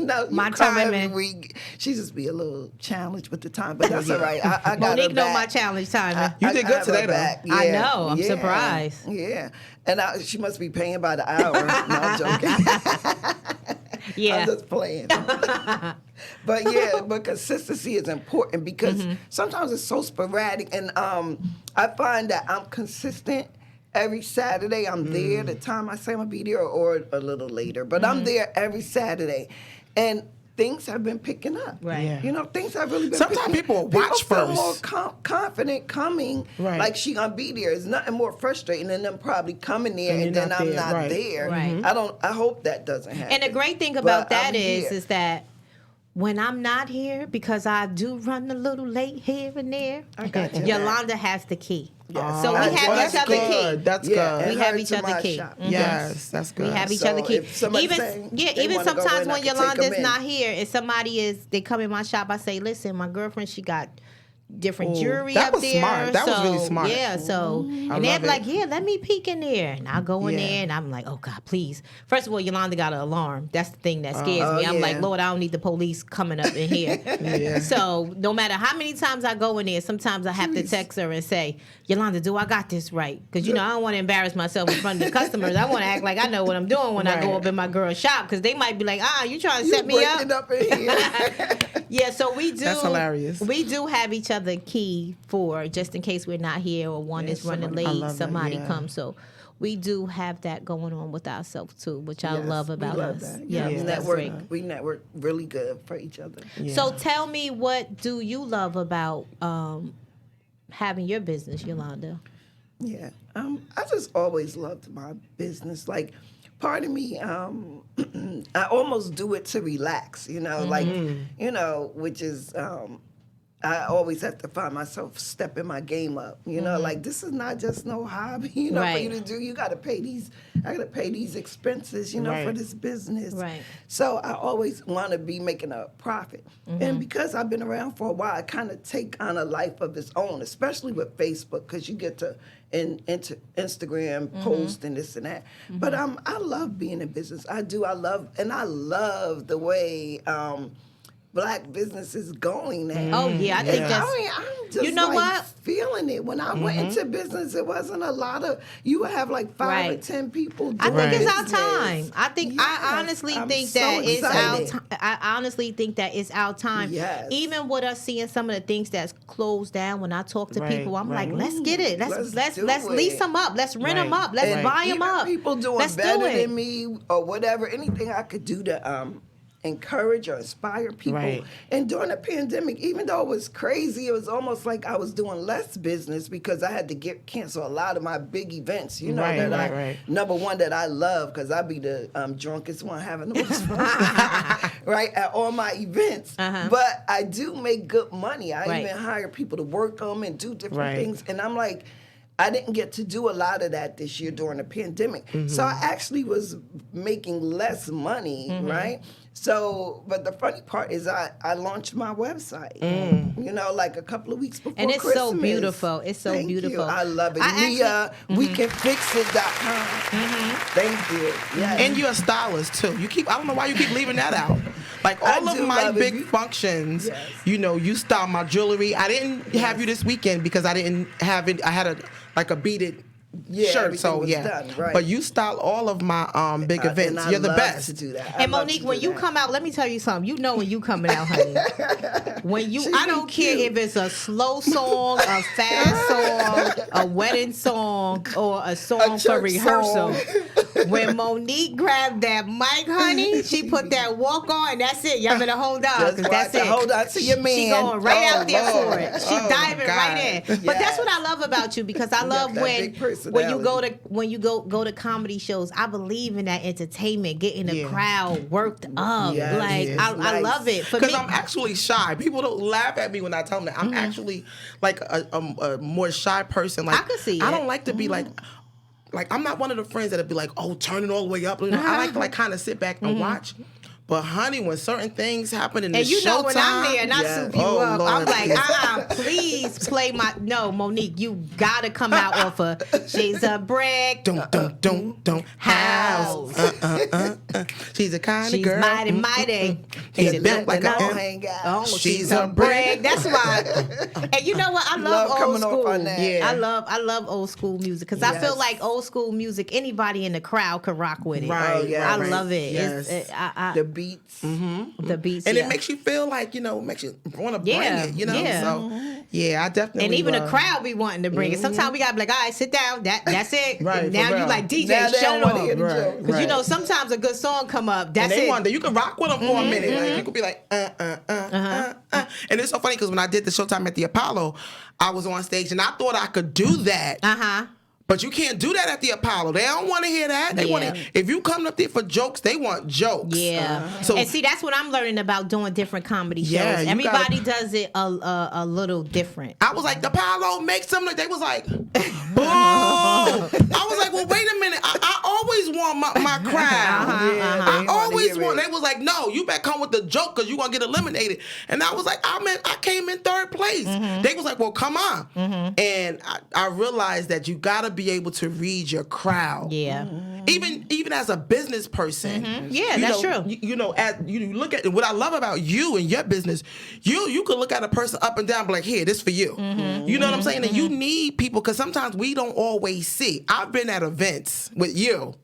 No, you My come timing. every week. She just be a little challenged with the time, but that's all right. I got Monique her know back. my challenge timing. You did good have her today, though. back. I Yeah, know. I'm yeah, surprised. Yeah, and she must be paying by the hour. No, I'm joking. Yeah. I'm just playing. But consistency is important because sometimes it's so sporadic, and I find that I'm consistent. Every Saturday, I'm there. The time I say I'm gonna be there, or a little later, but I'm there every Saturday, and things have been picking up. Right. Yeah. Things have really been. Sometimes picking people up. watch feel more first. confident coming. Right. Like she gonna be there. It's nothing more frustrating than them probably coming there And and, you're then not I'm there. not Right. there. Right. I hope that doesn't happen. And the great thing about But that I'm is here. that when I'm not here, because I do run a little late here and there, I got you. Yolanda has the key. Yes. So we I- have that's each other good. key. That's Yeah, good. We and have her each to other my key. shop. Mhm. Yes, that's good. We have each So other key. if somebody Even say they even wanna go sometimes in, I when can take 'em Yolanda's in. not here, if somebody they come in my shop, I say, listen, my girlfriend, she got different jewelry that up was there. smart. That was really smart. Yeah, so I and they're love it. like, yeah, let me peek in there, and I go in Yeah. there, and I'm like, oh God, please. First of all, Yolanda got an alarm. That's the thing that scares Oh, me. I'm like, yeah. Lord, I don't need the police coming up in here. Yeah. So no matter how many times I go in there, sometimes I have to text her and say, Yolanda, do I got this right? Because I don't want to embarrass myself in front of the customers. I want to act like I know what I'm doing when I go Right. up in my girl's shop, because they might be like, you trying to You set me up? breaking up in here. Yeah, so we do. That's hilarious. We do have each other key for just in case we're not here or one is running somebody- I late, love that, somebody yeah. comes. So we do have that going on with ourselves too, which I Yes, love we about love us. that. Yeah, we that's network. great. We network really good for each other. So tell me, what do you love about having your business, Yolanda? Yeah, I just always loved my business. Like, part of me, I almost do it to relax. Like, which is. I always have to find myself stepping my game up. Like this is not just no hobby. For Right. you to do, you got to pay these. I got to pay these expenses. For Right. this business. Right. So I always want to be making a profit. And because I've been around for a while, I kind of take on a life of its own, especially with Facebook, because you get to into Instagram post and this and that. But I love being in business. I do. I love the way. Black businesses going now. Oh yeah, I think that's. I mean, I'm just You know like what? feeling it. When I went into business, it wasn't a lot of. You would have like 5 or Right. 10 people. Doing I think it's our business. time. I think Yes, I honestly I'm think so that it's our excited. time. I honestly think that it's our time. Yes. Even with us seeing some of the things that's closed down, when I talk to Right, people, I'm right. like, let's get it. Let's do lease it. them up. Let's rent them Right, up. Let's right. buy them Even up. people doing Let's better do it. than me or whatever, anything I could do to encourage or inspire people. Right. And during the pandemic, even though it was crazy, it was almost like I was doing less business because I had to cancel a lot of my big events. You know Right, that right. number one that I love because I be the drunkest one having the most fun, right, at all my events. But I do make good money. I Right. even hire people to work them and do different Right. things. And I'm like, I didn't get to do a lot of that this year during the pandemic. So I actually was making less money, right? So, but the funny part is I launched my website, you know, like a couple of weeks before And it's Christmas. so beautiful. It's so Thank beautiful. You. I love it. I Mia, wecanfixit.com. Thank you. Yes. And you're a stylist too. I don't know why you keep leaving that out. Like all I of do my love it. big functions, Yes. you know, you style my jewelry. I didn't have you this weekend because I didn't have it. I had a beaded shirt, everything so was yeah. done, right. But you style all of my big events. And I You're the love best. to do that. And Monique, when you come out, let me tell you something. You know when you coming out, honey. When you, I don't care if it's a slow song, a fast song, a wedding song, or a song for church rehearsal. song. When Monique grabbed that mic, honey, she put that walk on. That's it. Y'all better hold on, Just because that's watch it. it. Hold on to your man. She going right Oh, out there Lord. for it. She Oh, diving God. right in. But that's Yes. what I love about you, because I love that when big you go to comedy shows. I believe in that entertainment, getting the Yeah. crowd worked up. Yes, Like yes. I Nice. love it. For Because me, I'm actually shy. People don't laugh at me when I tell them that. I'm actually like a more shy person. Like I could see I it. don't like to be like I'm not one of the friends that'd be like, oh, turn it all the way up. You know, I like to like kind of sit back and watch. But honey, when certain things happen in the and you know when I'm showtime- there and I Yes. soup you Oh, up, I'm Lord. like, please play my. No, Monique, you gotta come out off of She's a Brick. Don't house. She's a kind She's of girl. mighty. She's built like Don't a hang out. Oh, She's a a brick. brick. That's why. And you know what? I love old coming off school. on that. Yeah. I love old school music, because I feel Yes. like old school music, anybody in the crowd could rock with it. Right, Oh, yeah, I right. love it. Yes. The beats. The beats. And yeah. it makes you feel like, makes you want to bring Yeah, it, you know? yeah. So, yeah, I definitely And even the love- crowd be wanting to bring it. Sometimes we gotta be like, all right, sit down. That's it. Right, And for now you real. like, DJ, Now they shut don't it wanna hear off. the Right. joke. Because you know, sometimes a good song come up. That's And they it. wonder, you can rock with them for a minute. Like, you could be like, And it's so funny because when I did the Showtime at the Apollo, I was on stage and I thought I could do that. But you can't do that at the Apollo. They don't want to hear that. They Yeah. want to. If you come up there for jokes, they want jokes. Yeah. So And see, that's what I'm learning about doing different comedy shows. Yeah, you Everybody gotta- does it a little different. I was like, the Apollo, make some. They was like, boo. I was like, well, wait a minute. I always want my crowd. I always want. They was like, no, you better come with the joke because you gonna get eliminated. And I was like, I came in third place. They was like, well, come on. And I realized that you gotta be able to read your crowd. Yeah. Even as a business person. Yeah, you that's know, true. You look at what I love about you and your business. You could look at a person up and down, and be like, here, this for you. You know what I'm saying? And you need people because sometimes we don't always see. I've been at events with you.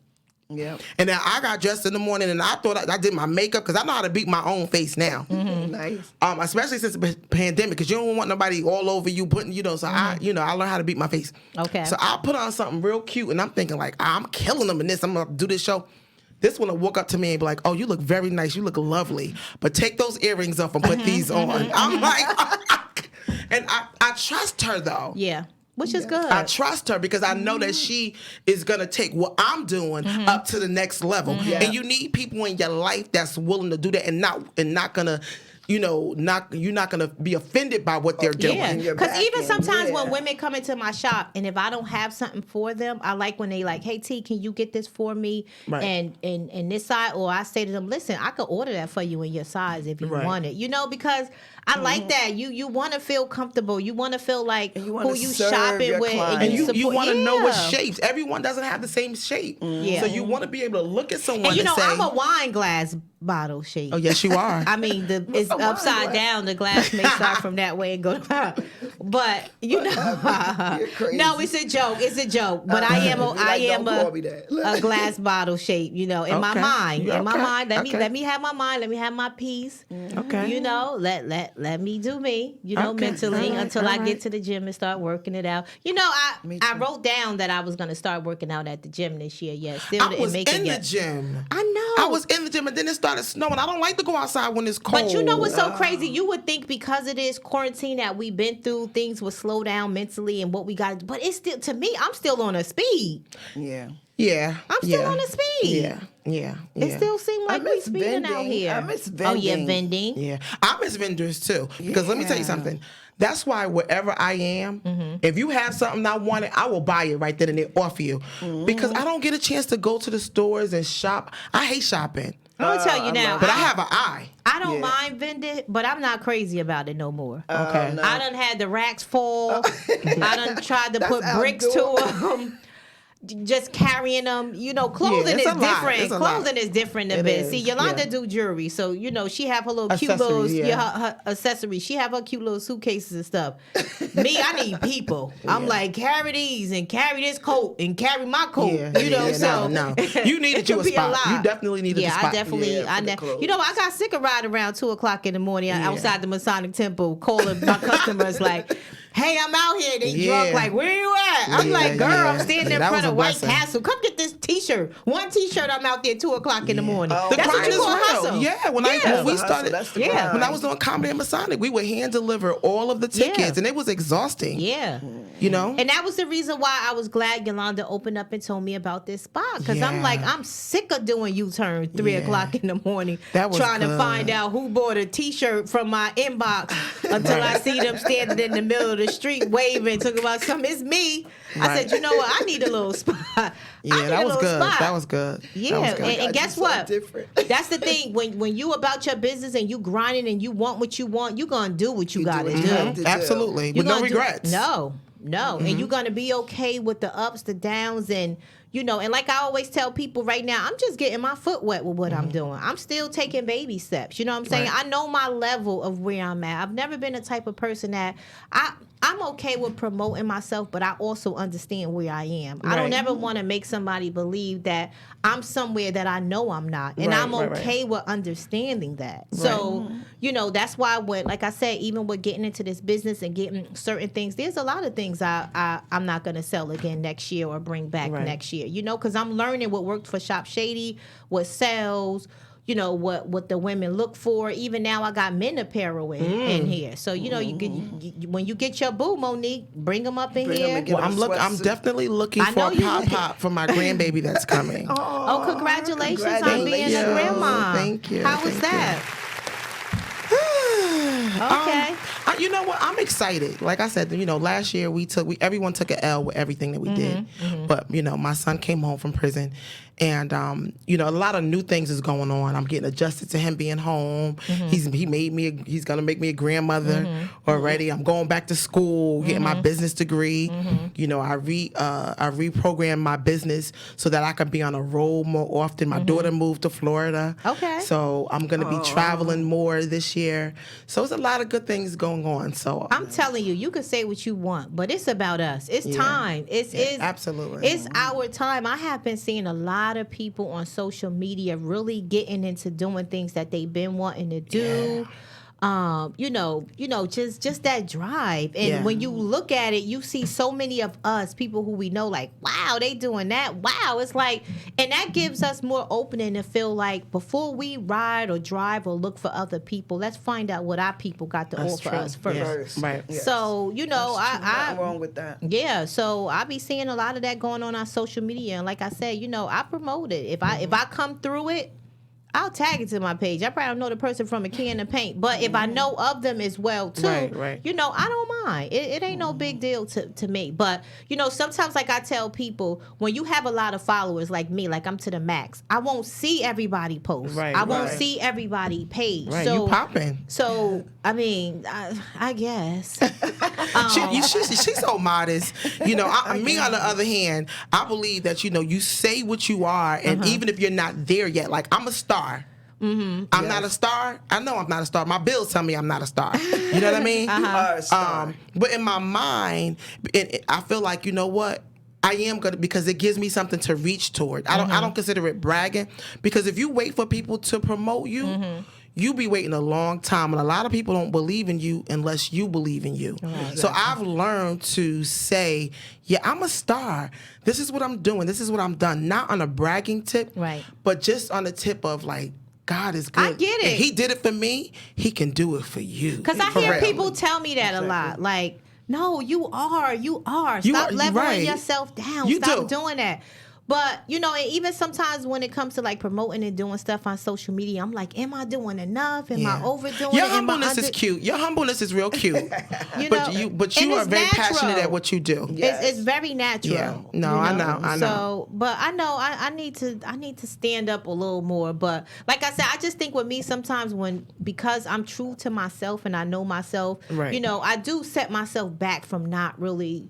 Yeah. And then I got dressed in the morning and I thought I did my makeup because I know how to beat my own face now. Nice. Especially since the pandemic, because you don't want nobody all over you putting, so I learned how to beat my face. Okay. So I put on something real cute and I'm thinking like, I'm killing them in this. I'm going to do this show. This one will walk up to me and be like, oh, you look very nice. You look lovely. But take those earrings off and put these on. I'm like, and I trust her though. Yeah. Which is good. I trust her because I know that she is gonna take what I'm doing up to the next level. And you need people in your life that's willing to do that and not gonna, you're not gonna be offended by what they're doing. Yeah, your because back even end, sometimes when yeah. women come into my shop and if I don't have something for them, I like when they like, hey T, can you get this for me? Right. And this size, or I say to them, listen, I could order that for you in your size if you Right. want it. Because I like that. You want to feel comfortable. You want to feel like And you wanna who you serve shopping your with, client. And you support. want to know what Yeah. shapes. Everyone doesn't have the same shape. Yeah. So you want to be able to look at someone And and say, I'm a wine glass bottle shape. Oh, yes, you are. I mean, it's upside down. The glass may start from that way and go down. But you know, You're crazy. no, it's a joke. It's a joke. But I am a glass bottle shape. You know, in my mind. In my mind. Let me have my mind. Let me have my peace. Okay. You know, let me do me. You know, mentally until I get to the gym and start working it out. You know, I wrote down that I was going to start working out at the gym this year. Yes, still I was in the gym. I know. I was in the gym, and then it started snowing. I don't like to go outside when it's cold. But you know what's so crazy? You would think because it is quarantine that we've been through, things will slow down mentally and what we got. But it's still, to me, I'm still on a speed. Yeah. Yeah. I'm still on a speed. Yeah. It still seems like we speeding out here. I miss vending. Oh, yeah, vending. Yeah. I miss vendors too. Because let me tell you something. That's why wherever I am, if you have something I wanted, I will buy it right then and there off you. Because I don't get a chance to go to the stores and shop. I hate shopping. I'm gonna tell you now. But I have an eye. I don't mind vending, but I'm not crazy about it no more. Okay. I done had the racks full. I done tried to put bricks to them. Just carrying them, you know, clothing is different. Clothing is different than biz. See, Yolanda do jewelry, so you know she have her little cute little her accessories. She have her cute little suitcases and stuff. Me, I need people. I'm like, carry these and carry this coat and carry my coat. No. You needed you a spot. You definitely needed a spot. I definitely. You know, I got sick of riding around 2:00 in the morning outside the Masonic Temple, calling my customers like, hey, I'm out here. They drunk, like, where you at? I'm like, girl, I'm standing in front of White Castle. Come get this T-shirt. One T-shirt, I'm out there 2:00 in the morning. The That's what grind you call is real. hustle. Yeah, when we started, when I was doing comedy at Masonic, we would hand deliver all of the tickets, and it was exhausting. Yeah. You know? And that was the reason why I was glad Yolanda opened up and told me about this spot. Because I'm like, I'm sick of doing U-turn 3:00 in the morning. Trying to find out who bought a T-shirt from my inbox until I see them standing in the middle of the street waving, talking about something. It's me. I said, you know what? I need a little spot. Yeah, that was good. That was good. Yeah, and guess what? That's the thing. When you about your business and you grinding and you want what you want, you gonna do what you gotta do. Absolutely, with no regrets. No. And you're gonna be okay with the ups, the downs, and you know. And like I always tell people, right now, I'm just getting my foot wet with what I'm doing. I'm still taking baby steps. You know what I'm saying? I know my level of where I'm at. I've never been the type of person that I'm okay with promoting myself, but I also understand where I am. I don't ever want to make somebody believe that I'm somewhere that I know I'm not. And I'm okay with understanding that. So, you know, that's why like I said, even with getting into this business and getting certain things, there's a lot of things I'm not going to sell again next year or bring back next year, you know, because I'm learning what worked for Shop Shady, what sells, you know, what the women look for. Even now, I got men apparel in here. So, you know, when you get your boo, Monique, bring them up in here. Well, I'm definitely looking for a pop for my grandbaby that's coming. Congratulations on being a grandma. Thank you. How was that? Okay. You know what? I'm excited. Like I said, you know, last year everyone took an L with everything that we did. But, you know, my son came home from prison, and you know, a lot of new things is going on. I'm getting adjusted to him being home. He's gonna make me a grandmother already. I'm going back to school, getting my business degree. You know, I reprogrammed my business so that I could be on a road more often. My daughter moved to Florida. Okay. So I'm gonna be traveling more this year. So it's a lot of good things going on. So I'm telling you, you can say what you want, but it's about us. It's time. It's absolutely. It's our time. I have been seeing a lot of people on social media really getting into doing things that they've been wanting to do. You know, just that drive. And when you look at it, you see so many of us, people who we know, like, wow, they doing that. Wow. It's like, and that gives us more opening to feel like before we ride or drive or look for other people, let's find out what our people got to offer us first. Yes. Right. Yes. So, you know, nothing wrong with that. Yeah. So I be seeing a lot of that going on social media. And like I said, you know, I promote it. If I come through it, I'll tag it to my page. I probably don't know the person from a can of paint, but if I know of them as well too, you know, I don't mind. It ain't no big deal to me. But you know, sometimes like I tell people, when you have a lot of followers like me, like I'm to the max, I won't see everybody post. I won't see everybody page. So you popping. So I mean, I guess she's so modest. You know, me on the other hand, I believe that, you know, you say what you are, and even if you're not there yet, like I'm a star. I'm not a star. I know I'm not a star. My bills tell me I'm not a star. You know what I mean? You are a star. But in my mind, I feel like, you know what? I am gonna, because it gives me something to reach toward. I don't consider it bragging, because if you wait for people to promote you, you be waiting a long time, and a lot of people don't believe in you unless you believe in you. Right. So I've learned to say, yeah, I'm a star. This is what I'm doing. This is what I'm done. Not on a bragging tip, right, but just on the tip of like, God is good. I get it. If he did it for me, he can do it for you. Because I hear people tell me that a lot. Like, no, you are. Stop leveling yourself down. Stop doing that. But, you know, and even sometimes when it comes to like promoting and doing stuff on social media, I'm like, am I doing enough? Am I overdoing Your it? humbleness is cute. Your humbleness is real cute. But you are very natural. passionate at what you do. Yes. It's very natural. Yeah. No, I know. So, but I know I need to stand up a little more. But like I said, I just think with me sometimes because I'm true to myself and I know myself, you know, I do set myself back from not really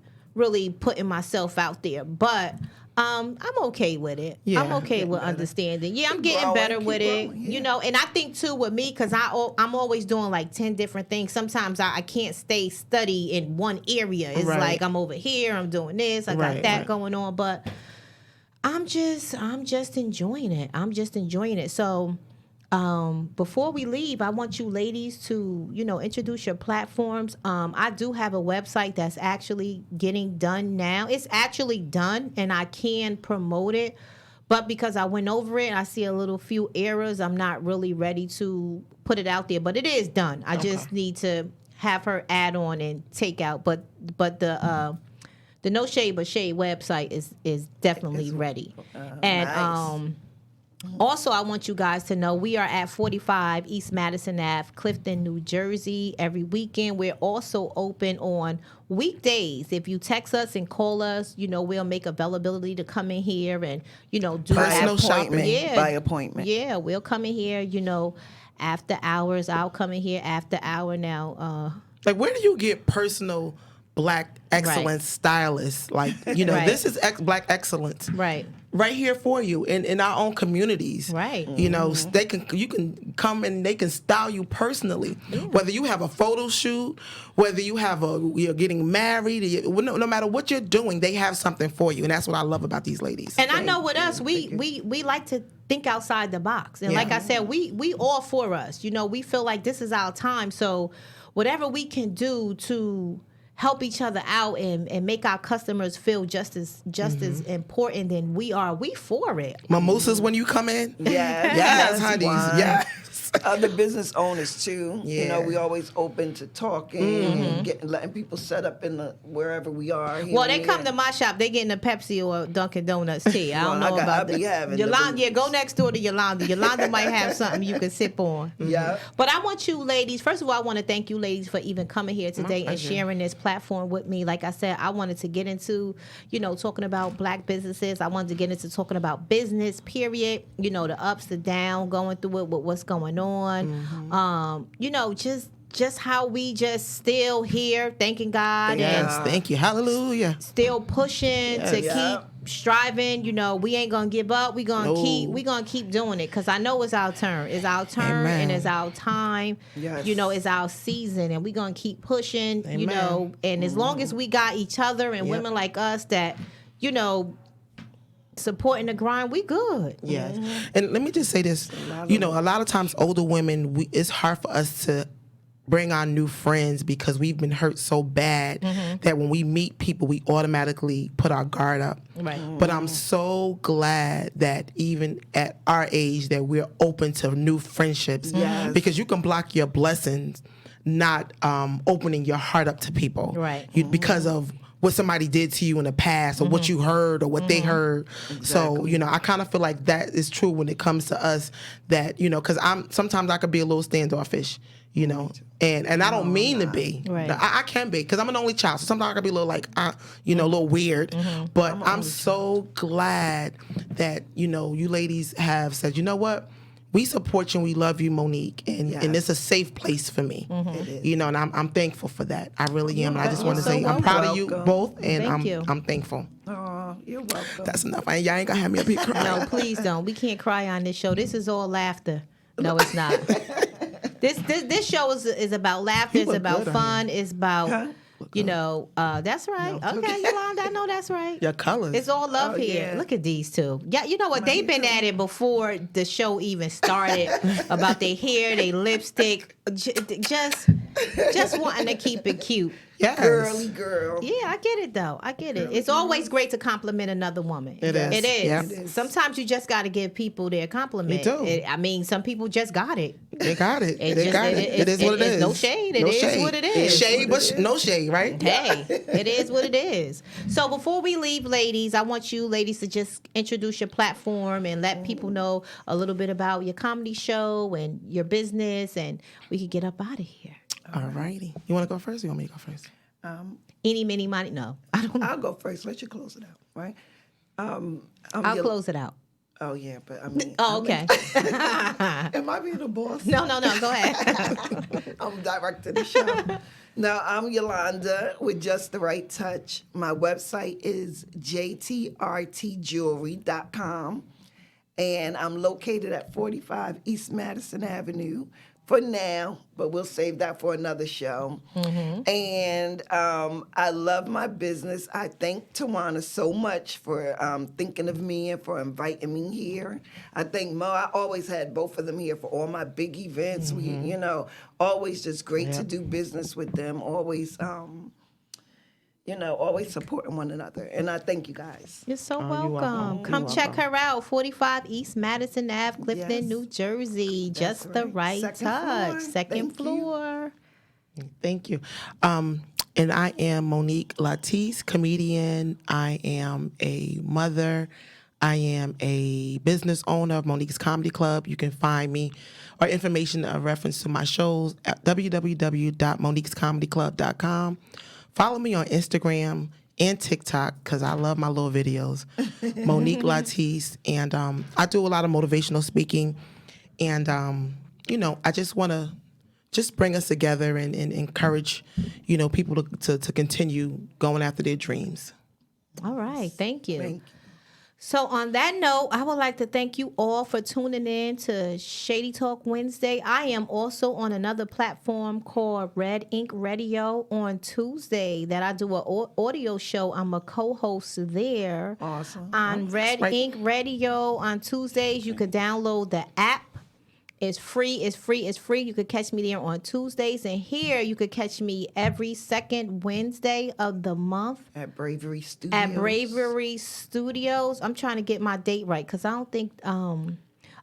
putting myself out there. But I'm okay with it. Yeah, I'm okay with understanding. Yeah, I'm getting better with it. You know, and I think too with me, because I'm always doing like 10 different things. Sometimes I can't study in one area. It's like I'm over here, I'm doing this, I got that going on. But I'm just enjoying it. I'm just enjoying it. So before we leave, I want you ladies to, you know, introduce your platforms. I do have a website that's actually getting done now. It's actually done, and I can promote it. But because I went over it, I see a few errors. I'm not really ready to put it out there, but it is done. I just need to have her add on and take out. But the No Shade But Shade website is definitely ready. And nice. Also, I want you guys to know we are at 45 East Madison Ave, Clifton, New Jersey, every weekend. We're also open on weekdays. If you text us and call us, you know, we'll make availability to come in here and, you know, do personal shopping. By appointment. Yeah, we'll come in here, you know, after hours. I'll come in here after hour now. Like, where do you get personal Black excellence stylists? Like, you know, this is Black excellence. Right here for you in our own communities. Right. You know, you can come and they can style you personally. Yeah. Whether you have a photo shoot, whether you have you're getting married, no matter what you're doing, they have something for you. And that's what I love about these ladies. And I know with us, we like to think outside the box. And like I said, we all for us. You know, we feel like this is our time. So whatever we can do to help each other out and make our customers feel just as important than we are, we for it. Mimosas when you come in? Yes, honeys. Yes. Other business owners too. Yeah. You know, we always open to talking and letting people set up in wherever we are. Well, they come to my shop. They getting a Pepsi or Dunkin' Donuts tea. I don't know about that. Yolanda, go next door to Yolanda. Yolanda might have something you can sip on. Yeah. But I want you ladies, first of all, I want to thank you ladies for even coming here today and sharing this platform with me. Like I said, I wanted to get into, you know, talking about Black businesses. I wanted to get into talking about business, period. You know, the ups, the downs, going through it with what's going on. You know, just how we just still here, thanking God. Yes, and thank you. Hallelujah. Still pushing to keep striving. You know, we ain't gonna give up. We gonna keep doing it, because I know it's our turn. It's our turn. Amen. And it's our time. Yes. You know, it's our season, and we gonna keep pushing. Amen. You know, and as long as we got each other and women like us that, you know, supporting the grind, we good. Yes. And let me just say this, you know, a lot of times older women, it's hard for us to bring on new friends because we've been hurt so bad that when we meet people, we automatically put our guard up. Right. But I'm so glad that even at our age that we're open to new friendships, because you can block your blessings not opening your heart up to people. Right. Because of what somebody did to you in the past or what you heard or what they heard. Exactly. So, you know, I kind of feel like that is true when it comes to us, that, you know, because sometimes I could be a little standoffish, you know, and I don't mean to be. Right. I can be, because I'm an only child. So sometimes I could be a little like, you know, a little weird. But I'm so glad that, you know, you ladies have said, you know what? We support you and we love you, Monique, and it's a safe place for me. You know, and I'm thankful for that. I really am. And I just want to say I'm proud of you both, and I'm thankful. Oh, you're welcome. That's enough. Y'all ain't gonna have me up here crying. No, please don't. We can't cry on this show. This is all laughter. No, it's not. This show is about laughter. It's about fun. It's about that's right. Okay, Yolanda, I know that's right. Your colors. It's all love here. Yeah. Look at these two. Yeah, you know what? They've been at it before the show even started about their hair, their lipstick, just wanting to keep it cute. Yes. Girly girl. Yeah, I get it though. I get it. It's always great to compliment another woman. It is. It is. Yep. It is. Sometimes you just got to give people their compliment. You do. I mean, some people just got it. They got it. It They just- got it- it. It is what it it's is. no shade. It is what it is. Shade, but no shade, right? Hey, it is what it is. So before we leave, ladies, I want you ladies to just introduce your platform and let people know a little bit about your comedy show and your business, and we can get up out of here. All righty. You want to go first or you want me to go first? Eeny, meeny, miny. No, I don't. I'll go first. Let you close it out, right? I'll close it out. Oh yeah, but I mean. Oh, okay. Am I being the boss? No. Go ahead. I'm directing the show. No, I'm Yolanda with Just the Right Touch. My website is jtrtjewelry.com, and I'm located at 45 East Madison Avenue for now, but we'll save that for another show. And I love my business. I thank Tawana so much for thinking of me and for inviting me here. I thank Mo. I always had both of them here for all my big events. We, always just great to do business with them. Always, always supporting one another. And I thank you guys. You're so you're welcome. welcome. Come You're check her out. 45 East Madison Ave, Clifton, Yes. New Jersey. Just the right Second touch. floor. Second Thank you. floor. Thank you. And I am Monique Latise, comedian. I am a mother. I am a business owner of Monique's Comedy Club. You can find me or information a reference to my shows at www.moniquescomedyclub.com. Follow me on Instagram and TikTok because I love my little videos. Monique Latise. And I do a lot of motivational speaking. And, I just want to bring us together and encourage, people to continue going after their dreams. All right. Thank you. Thank you. So on that note, I would like to thank you all for tuning in to Shady Talk Wednesday. I am also on another platform called Red Ink Radio on Tuesday that I do an audio show. I'm a co-host there. Awesome. On Red right. Ink Radio on Tuesdays. You can download the app. It's free. You could catch me there on Tuesdays. And here you could catch me every second Wednesday of the month. At Bravery Studios. At Bravery Studios. I'm trying to get my date right because I don't think.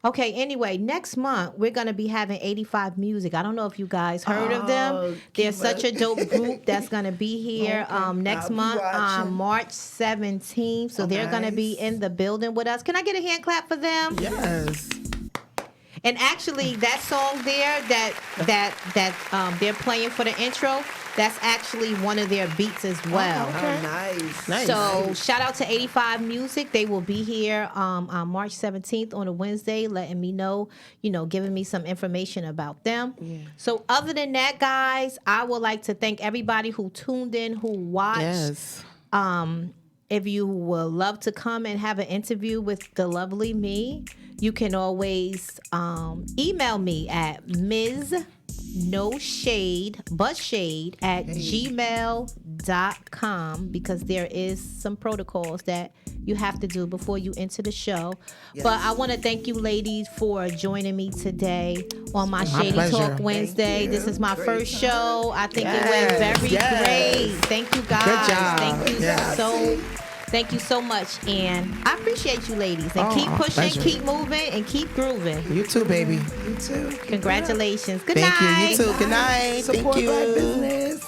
Okay, anyway, next month we're going to be having 85 Music. I don't know if you guys heard of them. They're such a dope group that's going to be here next I'll be month on watching. March 17th. So they're going to be Nice. in the building with us. Can I get a hand clap for them? Yes. And actually, that song there that they're playing for the intro, that's actually one of their beats as well. Oh, nice. Nice. So shout out to 85 Music. They will be here on March 17th on a Wednesday, letting me know, giving me some information about them. Yeah. So other than that, guys, I would like to thank everybody who tuned in, who watched. Yes. If you would love to come and have an interview with the lovely me, you can always email me at Ms.Shade at gmail.com because there is some protocols that you have to do before you enter the show. Yes. But I want to thank you ladies for joining me today on my Shady pleasure. Talk Wednesday. you. This is my Great first time. show. I think it went very Yes. great. Thank you guys. Good job. Thank you Yes. Thank you so much, and I appreciate you ladies. And keep pushing, pleasure. keep moving, and keep grooving. You too, baby. You too. Congratulations. Good Thank night. you. You too. Good night. Support Thank Black you. business.